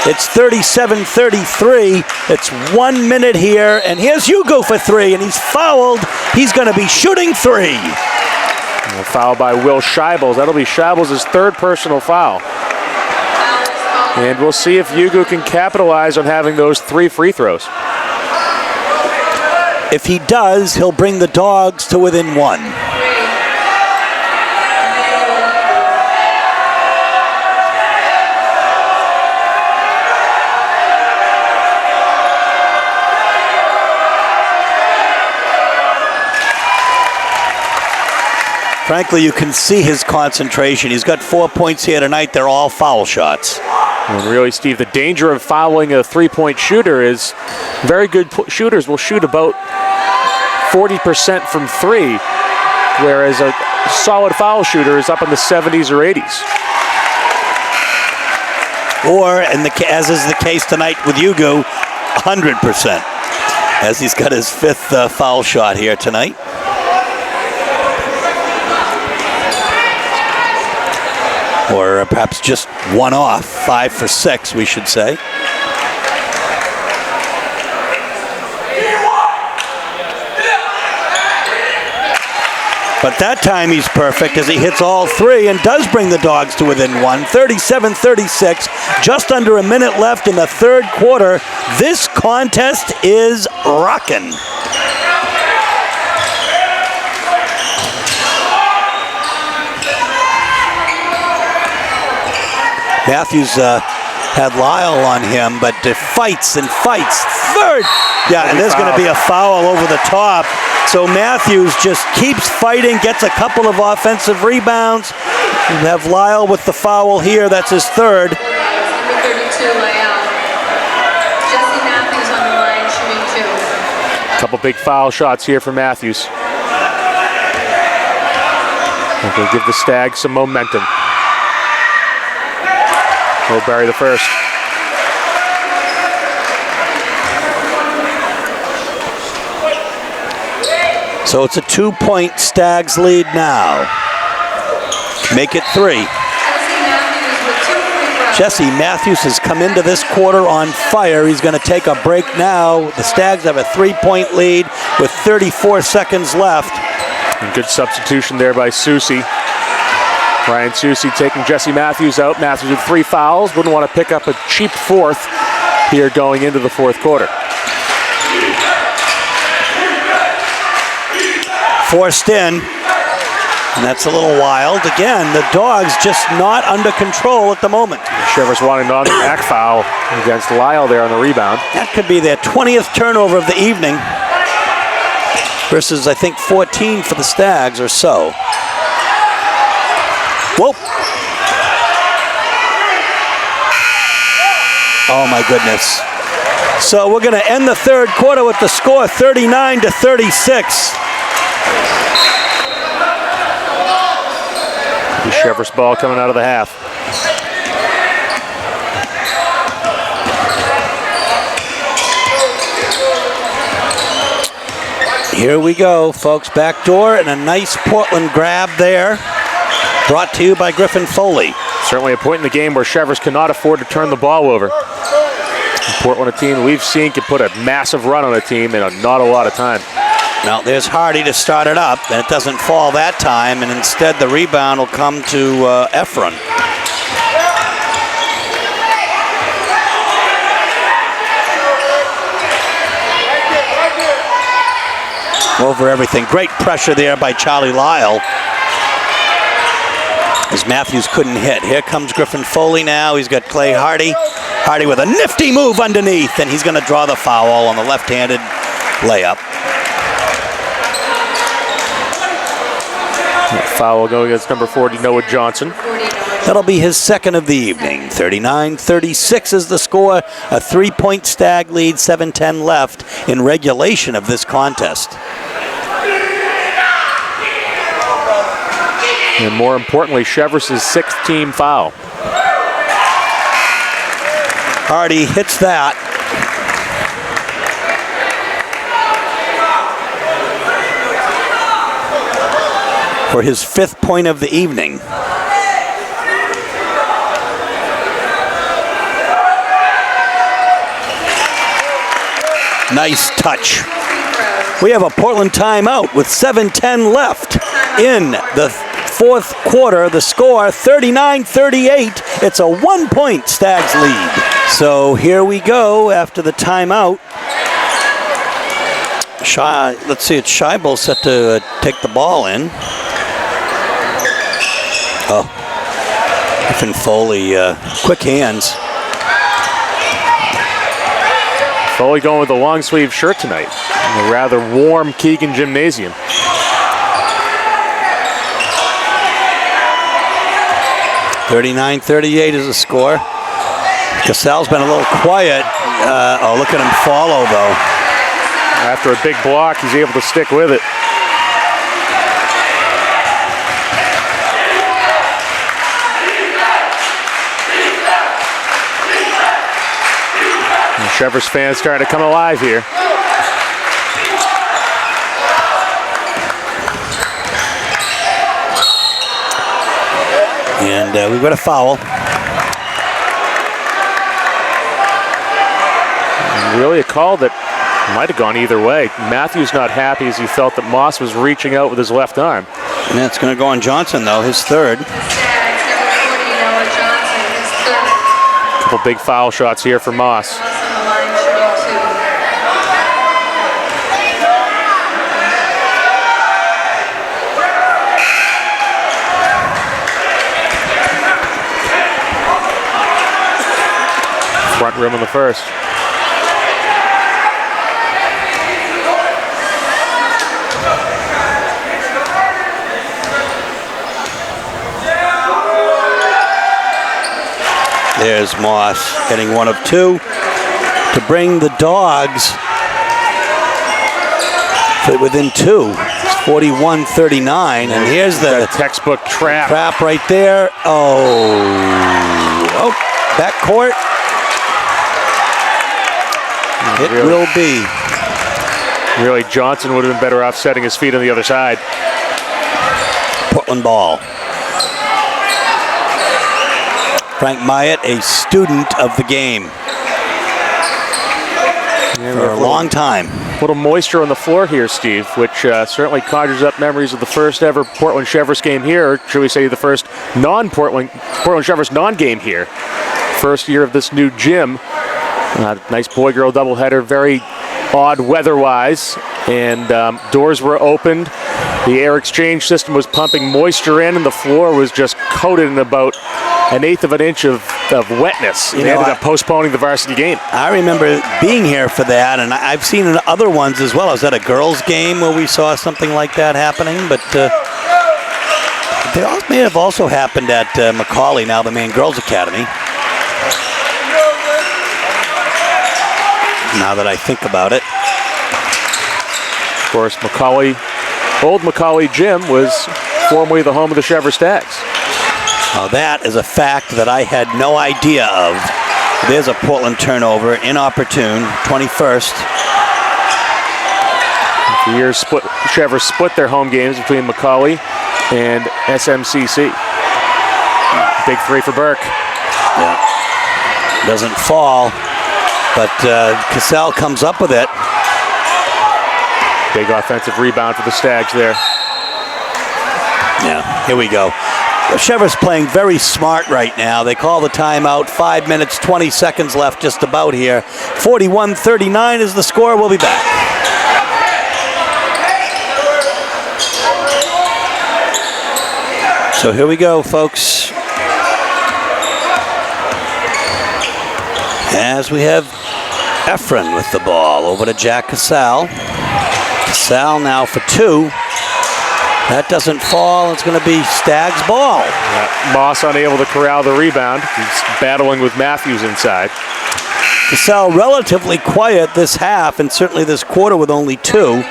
It's 37-33. It's 1 minute here, and here's Hugo for three, and he's fouled. He's going to be shooting three. And a foul by Will Scheibels. That'll be Scheibels' third personal foul. And we'll see if Hugo can capitalize on having those 3 free throws. If he does, he'll bring the Dogs to within 1. Frankly, you can see his concentration. He's got 4 points here tonight. They're all foul shots. And really, Steve, the danger of fouling a three-point shooter is very good shooters will shoot about 40% from three, whereas a solid foul shooter is up in the 70s or 80s. Or, as is the case tonight with Hugo, 100%, as he's got his 5th foul shot here tonight. Or perhaps just one off, 5 for 6, we should say. But that time he's perfect as he hits all 3 and does bring the Dogs to within 1. 37-36, just under a minute left in the 3rd quarter. This contest is rocking. Matthews had Lyle on him, but fights and fights. 3rd. Yeah, and there's going to be a foul over the top. So Matthews just keeps fighting, gets a couple of offensive rebounds. We have Lyle with the foul here. That's his 3rd. Number 32 layout. Jesse Matthews on the line, shooting 2. A couple big foul shots here for Matthews. They'll give the Stags some momentum. He'll bury the first. So it's a 2-point Stags lead now. Make it 3. Jesse Matthews has come into this quarter on fire. He's going to take a break now. The Stags have a 3-point lead with 34 seconds left. And good substitution there by Susi. Ryan Susi taking Jesse Matthews out. Matthews with 3 fouls. Wouldn't want to pick up a cheap 4th here going into the 4th quarter. Forced in, and that's a little wild. Again, the Dogs just not under control at the moment. Cheverus wanting an on-the-back foul against Lyle there on the rebound. That could be their 20th turnover of the evening versus, I think, 14 for the Stags or so. Whoa. Oh, my goodness. So we're going to end the 3rd quarter with the score 39-36. The Cheverus ball coming out of the half. Here we go, folks. Back door and a nice Portland grab there. Brought to you by Griffin Foley. Certainly a point in the game where Cheverus cannot afford to turn the ball over. Portland, a team we've seen, can put a massive run on a team in not a lot of time. Now there's Hardy to start it up, and it doesn't fall that time, and instead the rebound will come to Efron. Over everything. Great pressure there by Charlie Lyle, as Matthews couldn't hit. Here comes Griffin Foley now. He's got Clay Hardy. Hardy with a nifty move underneath, and he's going to draw the foul on the left-handed layup. Foul going against number 40, Noah Johnson. That'll be his 2nd of the evening. 39-36 is the score. A 3-point Stag lead, 7:10 left in regulation of this contest. And more importantly, Cheverus' 6th team foul. Hardy hits that. For his 5th point of the evening. Nice touch. We have a Portland timeout with 7:10 left in the fourth quarter. The score 39-38. It's a 1-point Stags lead. So here we go after the timeout. Let's see, it's Scheibel set to take the ball in. Oh, Griffin Foley, quick hands. Foley going with a long sleeve shirt tonight in a rather warm Keegan Gymnasium. $39-38 is the score. Cassell's been a little quiet. Oh, look at him follow, though. After a big block, he's able to stick with it. And Cheverus fans starting to come alive here. And we've got a foul. And really a call that might have gone either way. Matthews not happy as he felt that Moss was reaching out with his left arm. And that's going to go on Johnson, though, his third. A couple big foul shots here for Moss. Front rim on the first. There's Moss hitting one of two to bring the Dogs within two. It's 41-39, and here's the textbook trap. Trap right there. Oh, backcourt. It will be. Really, Johnson would have been better off setting his feet on the other side. Portland ball. Frank Myatt, a student of the game for a long time. A little moisture on the floor here, Steve, which certainly conjures up memories of the first ever Portland Cheverus game here, or should we say the first Portland Cheverus non-game here. First year of this new gym. Nice boy-girl doubleheader, very odd weather-wise, and doors were opened. The air exchange system was pumping moisture in, and the floor was just coated in about 1/8 of an inch of wetness. They ended up postponing the varsity game. I remember being here for that, and I've seen in other ones as well. I was at a girls' game where we saw something like that happening, but they may have also happened at Macaulay, now the Maine Girls Academy. Now that I think about it. Of course, Old Macaulay Gym was formerly the home of the Cheverus Stags. Now that is a fact that I had no idea of. There's a Portland turnover, inopportune, 21st. For years, Cheverus split their home games between Macaulay and SMCC. Big three for Burke. Yeah. Doesn't fall, but Cassell comes up with it. Big offensive rebound for the Stags there. Yeah, here we go. Cheverus playing very smart right now. They call the timeout. 5 minutes, 20 seconds left just about here. 41-39 is the score. We'll be back. So here we go, folks. As we have Efren with the ball over to Jack Cassell. Cassell now for two. That doesn't fall. It's going to be Stags ball. Yeah, Moss unable to corral the rebound. He's battling with Matthews inside. Cassell relatively quiet this half, and certainly this quarter with only two.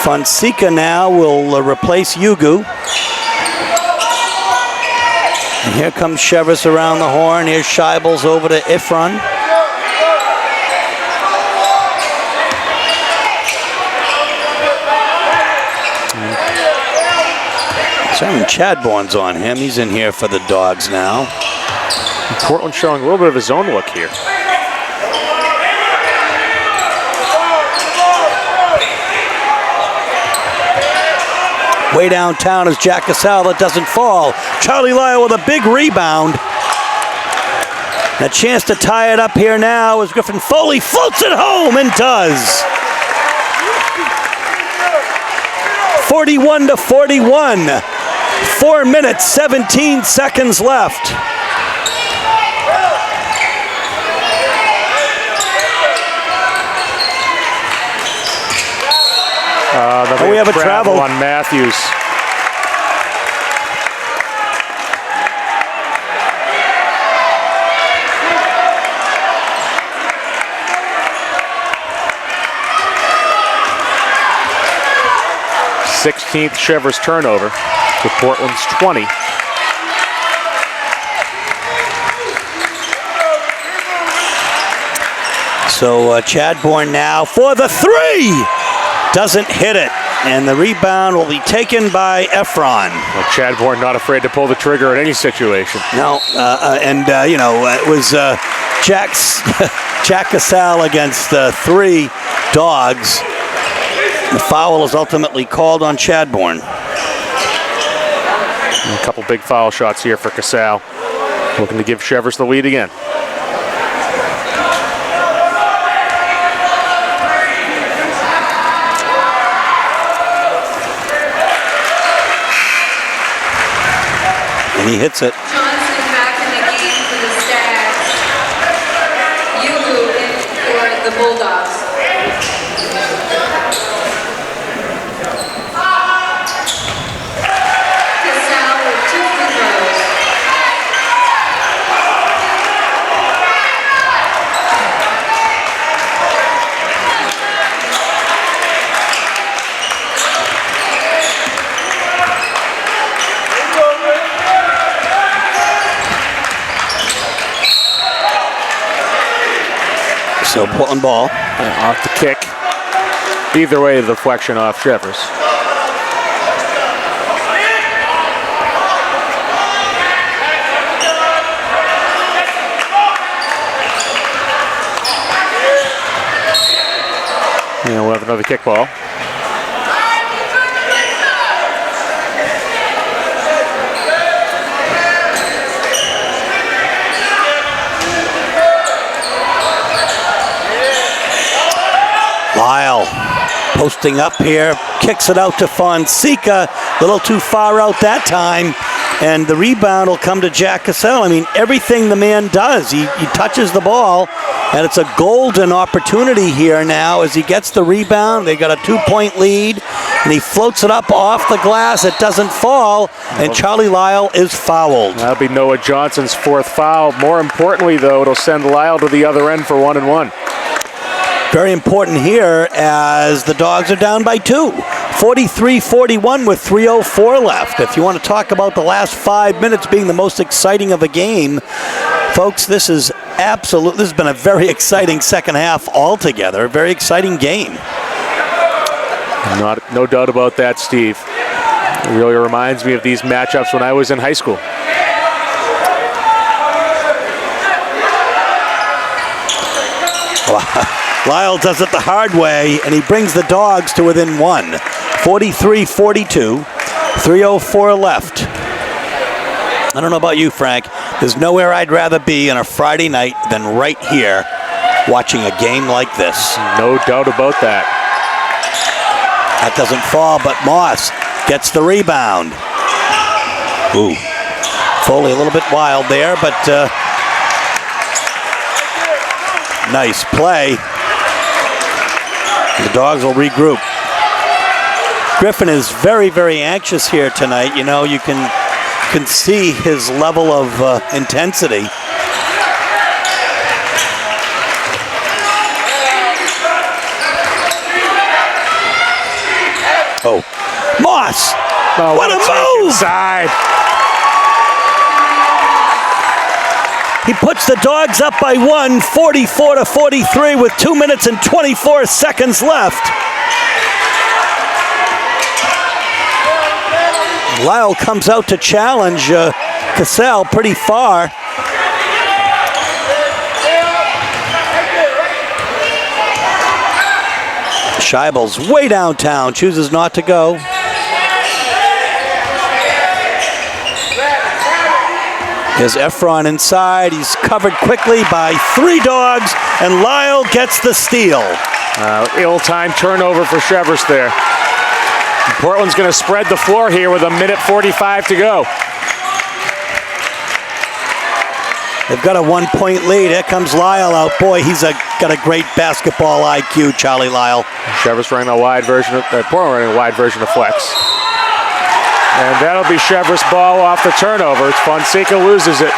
Fonseca now will replace Yugu. And here comes Cheverus around the horn. Here's Scheibels over to Efren. Simon Chadbourne's on him. He's in here for the Dogs now. Portland showing a little bit of his own look here. Way downtown is Jack Cassell that doesn't fall. Charlie Lyle with a big rebound. A chance to tie it up here now as Griffin Foley floats it home and does. 41-41. 4 minutes, 17 seconds left. We have a travel on Matthews. Sixteenth Cheverus turnover to Portland's 20. So Chadbourne now for the three. Doesn't hit it. And the rebound will be taken by Efron. Well, Chadbourne not afraid to pull the trigger in any situation. No, it was Jack Cassell against three Dogs. The foul is ultimately called on Chadbourne. A couple big foul shots here for Cassell. Looking to give Cheverus the lead again. And he hits it. Johnson back in the game for the Stags. Yugu in for the Bulldogs. Cassell with 2 free throws. So Portland ball. Off the kick. Either way, the deflection off Cheverus. And we'll have another kickball. Lyle posting up here, kicks it out to Fonseca, a little too far out that time, and the rebound will come to Jack Cassell. I mean, everything the man does, he touches the ball, and it's a golden opportunity here now as he gets the rebound. They got a 2-point lead, and he floats it up off the glass. It doesn't fall, and Charlie Lyle is fouled. That'll be Noah Johnson's 4th foul. More importantly, though, it'll send Lyle to the other end for 1-1. Very important here as the Dogs are down by 2. 43-41 with 3:04 left. If you want to talk about the last 5 minutes being the most exciting of a game, folks, this has been a very exciting second half altogether. A very exciting game. No doubt about that, Steve. It really reminds me of these matchups when I was in high school. Lyle does it the hard way, and he brings the Dogs to within 1. 43-42, 3:04 left. I don't know about you, Frank. There's nowhere I'd rather be on a Friday night than right here watching a game like this. No doubt about that. That doesn't fall, but Moss gets the rebound. Ooh. Foley a little bit wild there, but nice play. The Dogs will regroup. Griffin is very, very anxious here tonight. You know, you can see his level of intensity. Oh, Moss! Oh, what a move! Inside. He puts the Dogs up by 1, 44-43 with 2 minutes and 24 seconds left. Lyle comes out to challenge Cassell pretty far. Scheibel's way downtown, chooses not to go. Here's Efron inside. He's covered quickly by 3 dogs, and Lyle gets the steal. Ill-timed turnover for Cheverus there. Portland's going to spread the floor here with 1:45 to go. They've got a 1-point lead. Here comes Lyle out. Boy, he's got a great basketball IQ, Charlie Lyle. Cheverus running a wide version of, Portland running a wide version of flex. And that'll be Cheverus' ball off the turnover. Fonseca loses it.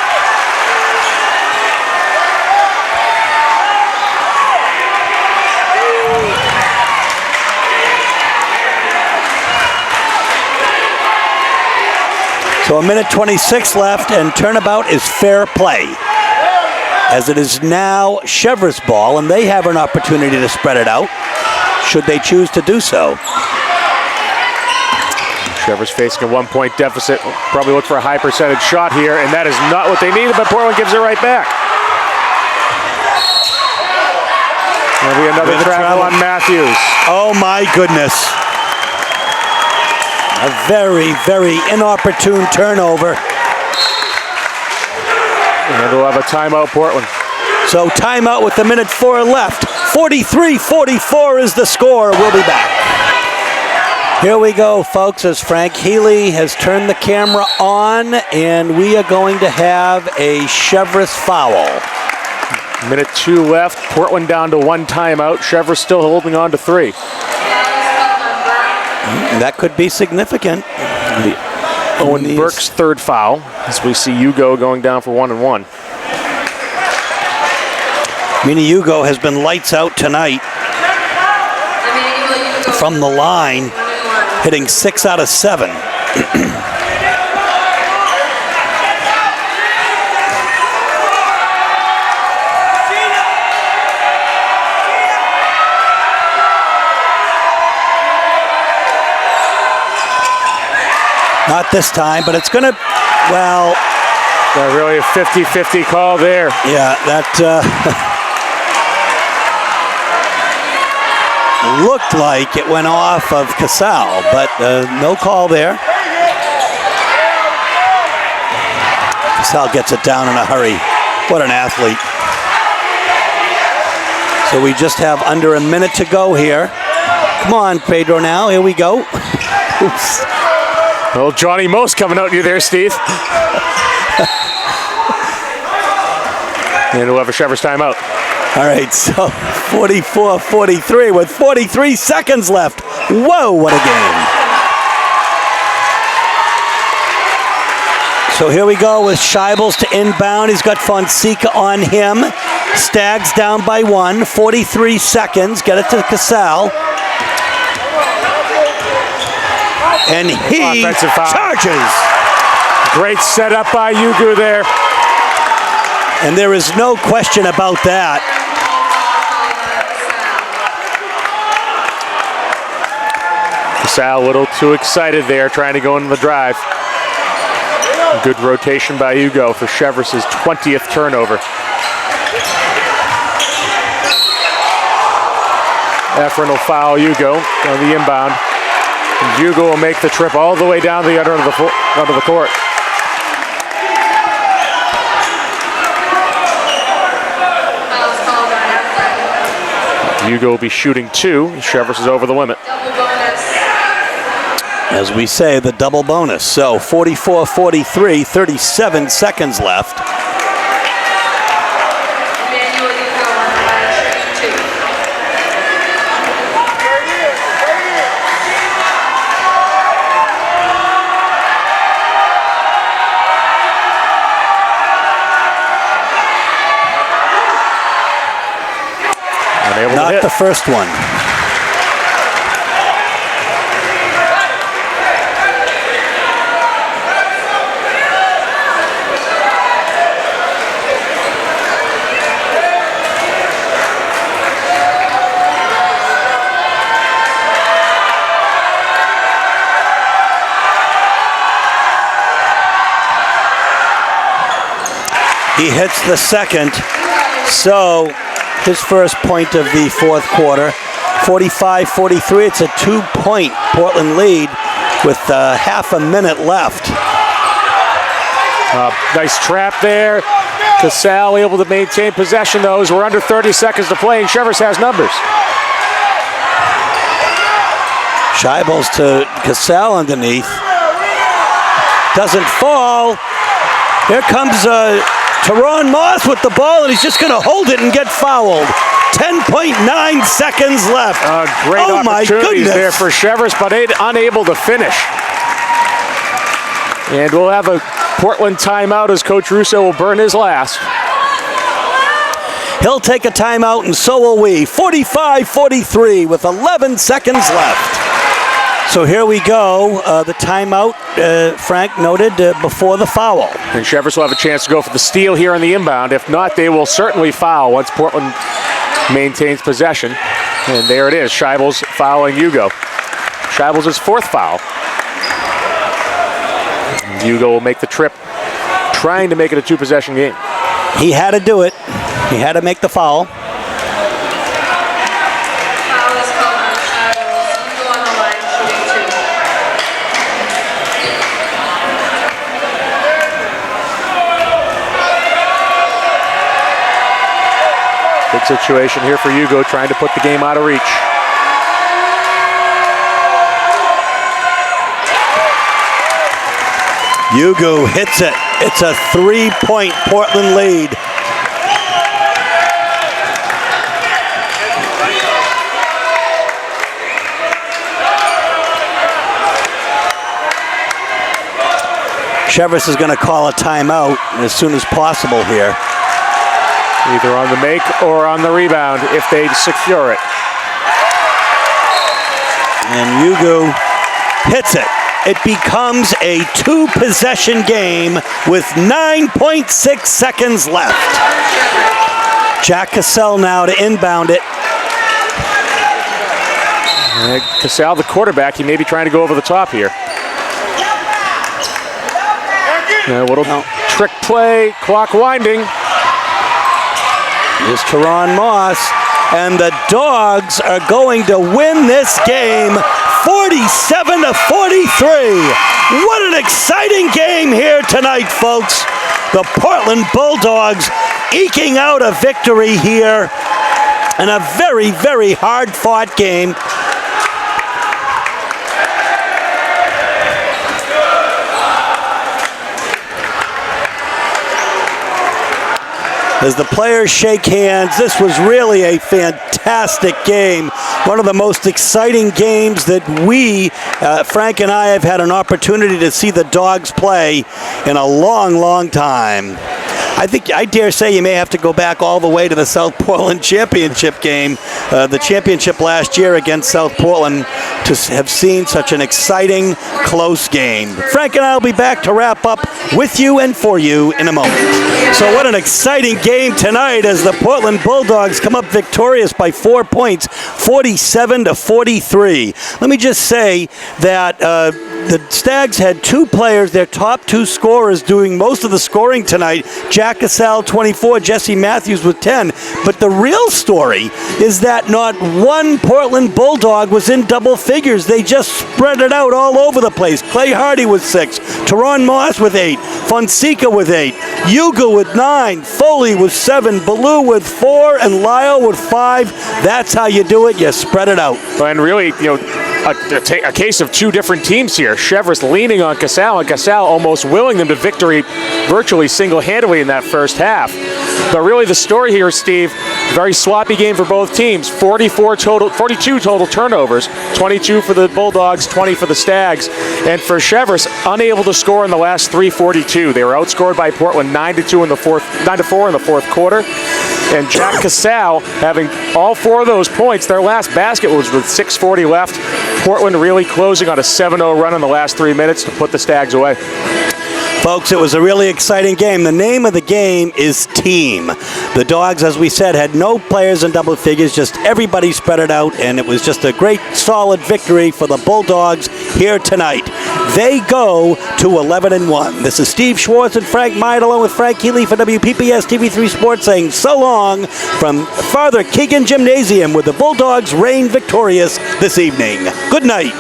So 1:26 left, and turnabout is fair play, as it is now Cheverus' ball, and they have an opportunity to spread it out, should they choose to do so. Cheverus facing a 1-point deficit. Probably look for a high percentage shot here, and that is not what they needed, but Portland gives it right back. There'll be another travel on Matthews. Oh my goodness. A very, very inopportune turnover. And we'll have a timeout, Portland. So timeout with 1:04 left. 43-44 is the score. We'll be back. Here we go, folks, as Frank Healy has turned the camera on, and we are going to have a Cheverus foul. 1:02 left. Portland down to 1 timeout. Cheverus still holding on to 3. That could be significant. Owen Burke's 3rd foul, as we see Hugo going down for 1-1. Mina Hugo has been lights out tonight from the line, hitting 6 out of 7. Not this time, but it's going to, well. Really a 50-50 call there. Yeah, that looked like it went off of Casal, but no call there. Casal gets it down in a hurry. What an athlete. So we just have under a minute to go here. Come on, Pedro, now. Here we go. Oops. Well, Johnny Most coming out to you there, Steve. And we'll have a Cheverus timeout. All right, so 44-43 with 43 seconds left. Whoa, what a game. So here we go with Scheibels to inbound. He's got Fonseca on him. Stags down by 1, 43 seconds. Get it to Casal. And he charges. Great setup by Hugo there. And there is no question about that. Casal a little too excited there, trying to go into the drive. Good rotation by Hugo for Cheverus' 20th turnover. Efron will foul Hugo on the inbound. And Hugo will make the trip all the way down the under of the court. Hugo will be shooting 2. Cheverus is over the limit. As we say, the double bonus. So 44-43, 37 seconds left. Not the first one. He hits the second, so his first point of the fourth quarter. 45-43. It's a 2-point Portland lead with half a minute left. Nice trap there. Casal able to maintain possession, though, as we're under 30 seconds to play, and Cheverus has numbers. Scheibels to Casal underneath. Doesn't fall. Here comes Teron Moss with the ball, and he's just going to hold it and get fouled. 10.9 seconds left. Great oh opportunities there for Cheverus, but unable to finish. And we'll have a Portland timeout as Coach Russo will burn his last. He'll take a timeout, and so will we. 45-43 with 11 seconds left. So here we go. The timeout, Frank noted, before the foul. And Cheverus will have a chance to go for the steal here on the inbound. If not, they will certainly foul once Portland maintains possession. And there it is, Scheibels fouling Hugo. Scheibels' fourth foul. And Hugo will make the trip, trying to make it a two-possession game. He had to do it. He had to make the foul. Foul is called on Cheverus. You go on the line shooting two. Big situation here for Hugo, trying to put the game out of reach. Hugo hits it. It's a 3-point Portland lead. Cheverus is going to call a timeout as soon as possible here. Either on the make or on the rebound if they secure it. And Hugo hits it. It becomes a two-possession game with 9.6 seconds left. Jack Cassell now to inbound it. Cassell, the quarterback, he may be trying to go over the top here. A little trick play, clock winding. Here's Teron Moss, and the Dogs are going to win this game 47-43. What an exciting game here tonight, folks. The Portland Bulldogs eking out a victory here in a very, very hard-fought game. As the players shake hands, this was really a fantastic game. One of the most exciting games that we, Frank and I, have had an opportunity to see the Dogs play in a long, long time. I dare say you may have to go back all the way to the South Portland championship game, the championship last year against South Portland, to have seen such an exciting, close game. Frank and I will be back to wrap up with you and for you in a moment. So what an exciting game tonight as the Portland Bulldogs come up victorious by 4 points, 47-43. Let me just say that the Stags had two players, their top two scorers, doing most of the scoring tonight. Jack Cassell, 24, Jesse Matthews with 10. But the real story is that not one Portland Bulldog was in double figures. They just spread it out all over the place. Clay Hardy with 6, Teron Moss with 8, Fonseca with 8, Hugo with 9, Foley with 7, Ballou with 4, and Lyle with 5. That's how you do it. You spread it out. And really, a case of two different teams here. Cheverus leaning on Cassell, and Cassell almost willing them to victory virtually single-handedly in that first half. But really the story here, Steve, very sloppy game for both teams. 42 total turnovers, 22 for the Bulldogs, 20 for the Stags. And for Cheverus, unable to score in the last 3:42. They were outscored by Portland 9-4 in the fourth quarter. And Jack Cassell having all 4 of those points. Their last basket was with 6:40 left. Portland really closing on a 7-0 run in the last 3 minutes to put the Stags away. Folks, it was a really exciting game. The name of the game is team. The Dogs, as we said, had no players in double figures, just everybody spread it out, and it was just a great, solid victory for the Bulldogs here tonight. they go to 11-1. This is Steve Schwartz and Frank Meyer along with Frank Healy for WPPS TV3 Sports saying so long from Father Keegan Gymnasium, where the Bulldogs reign victorious this evening. Good night.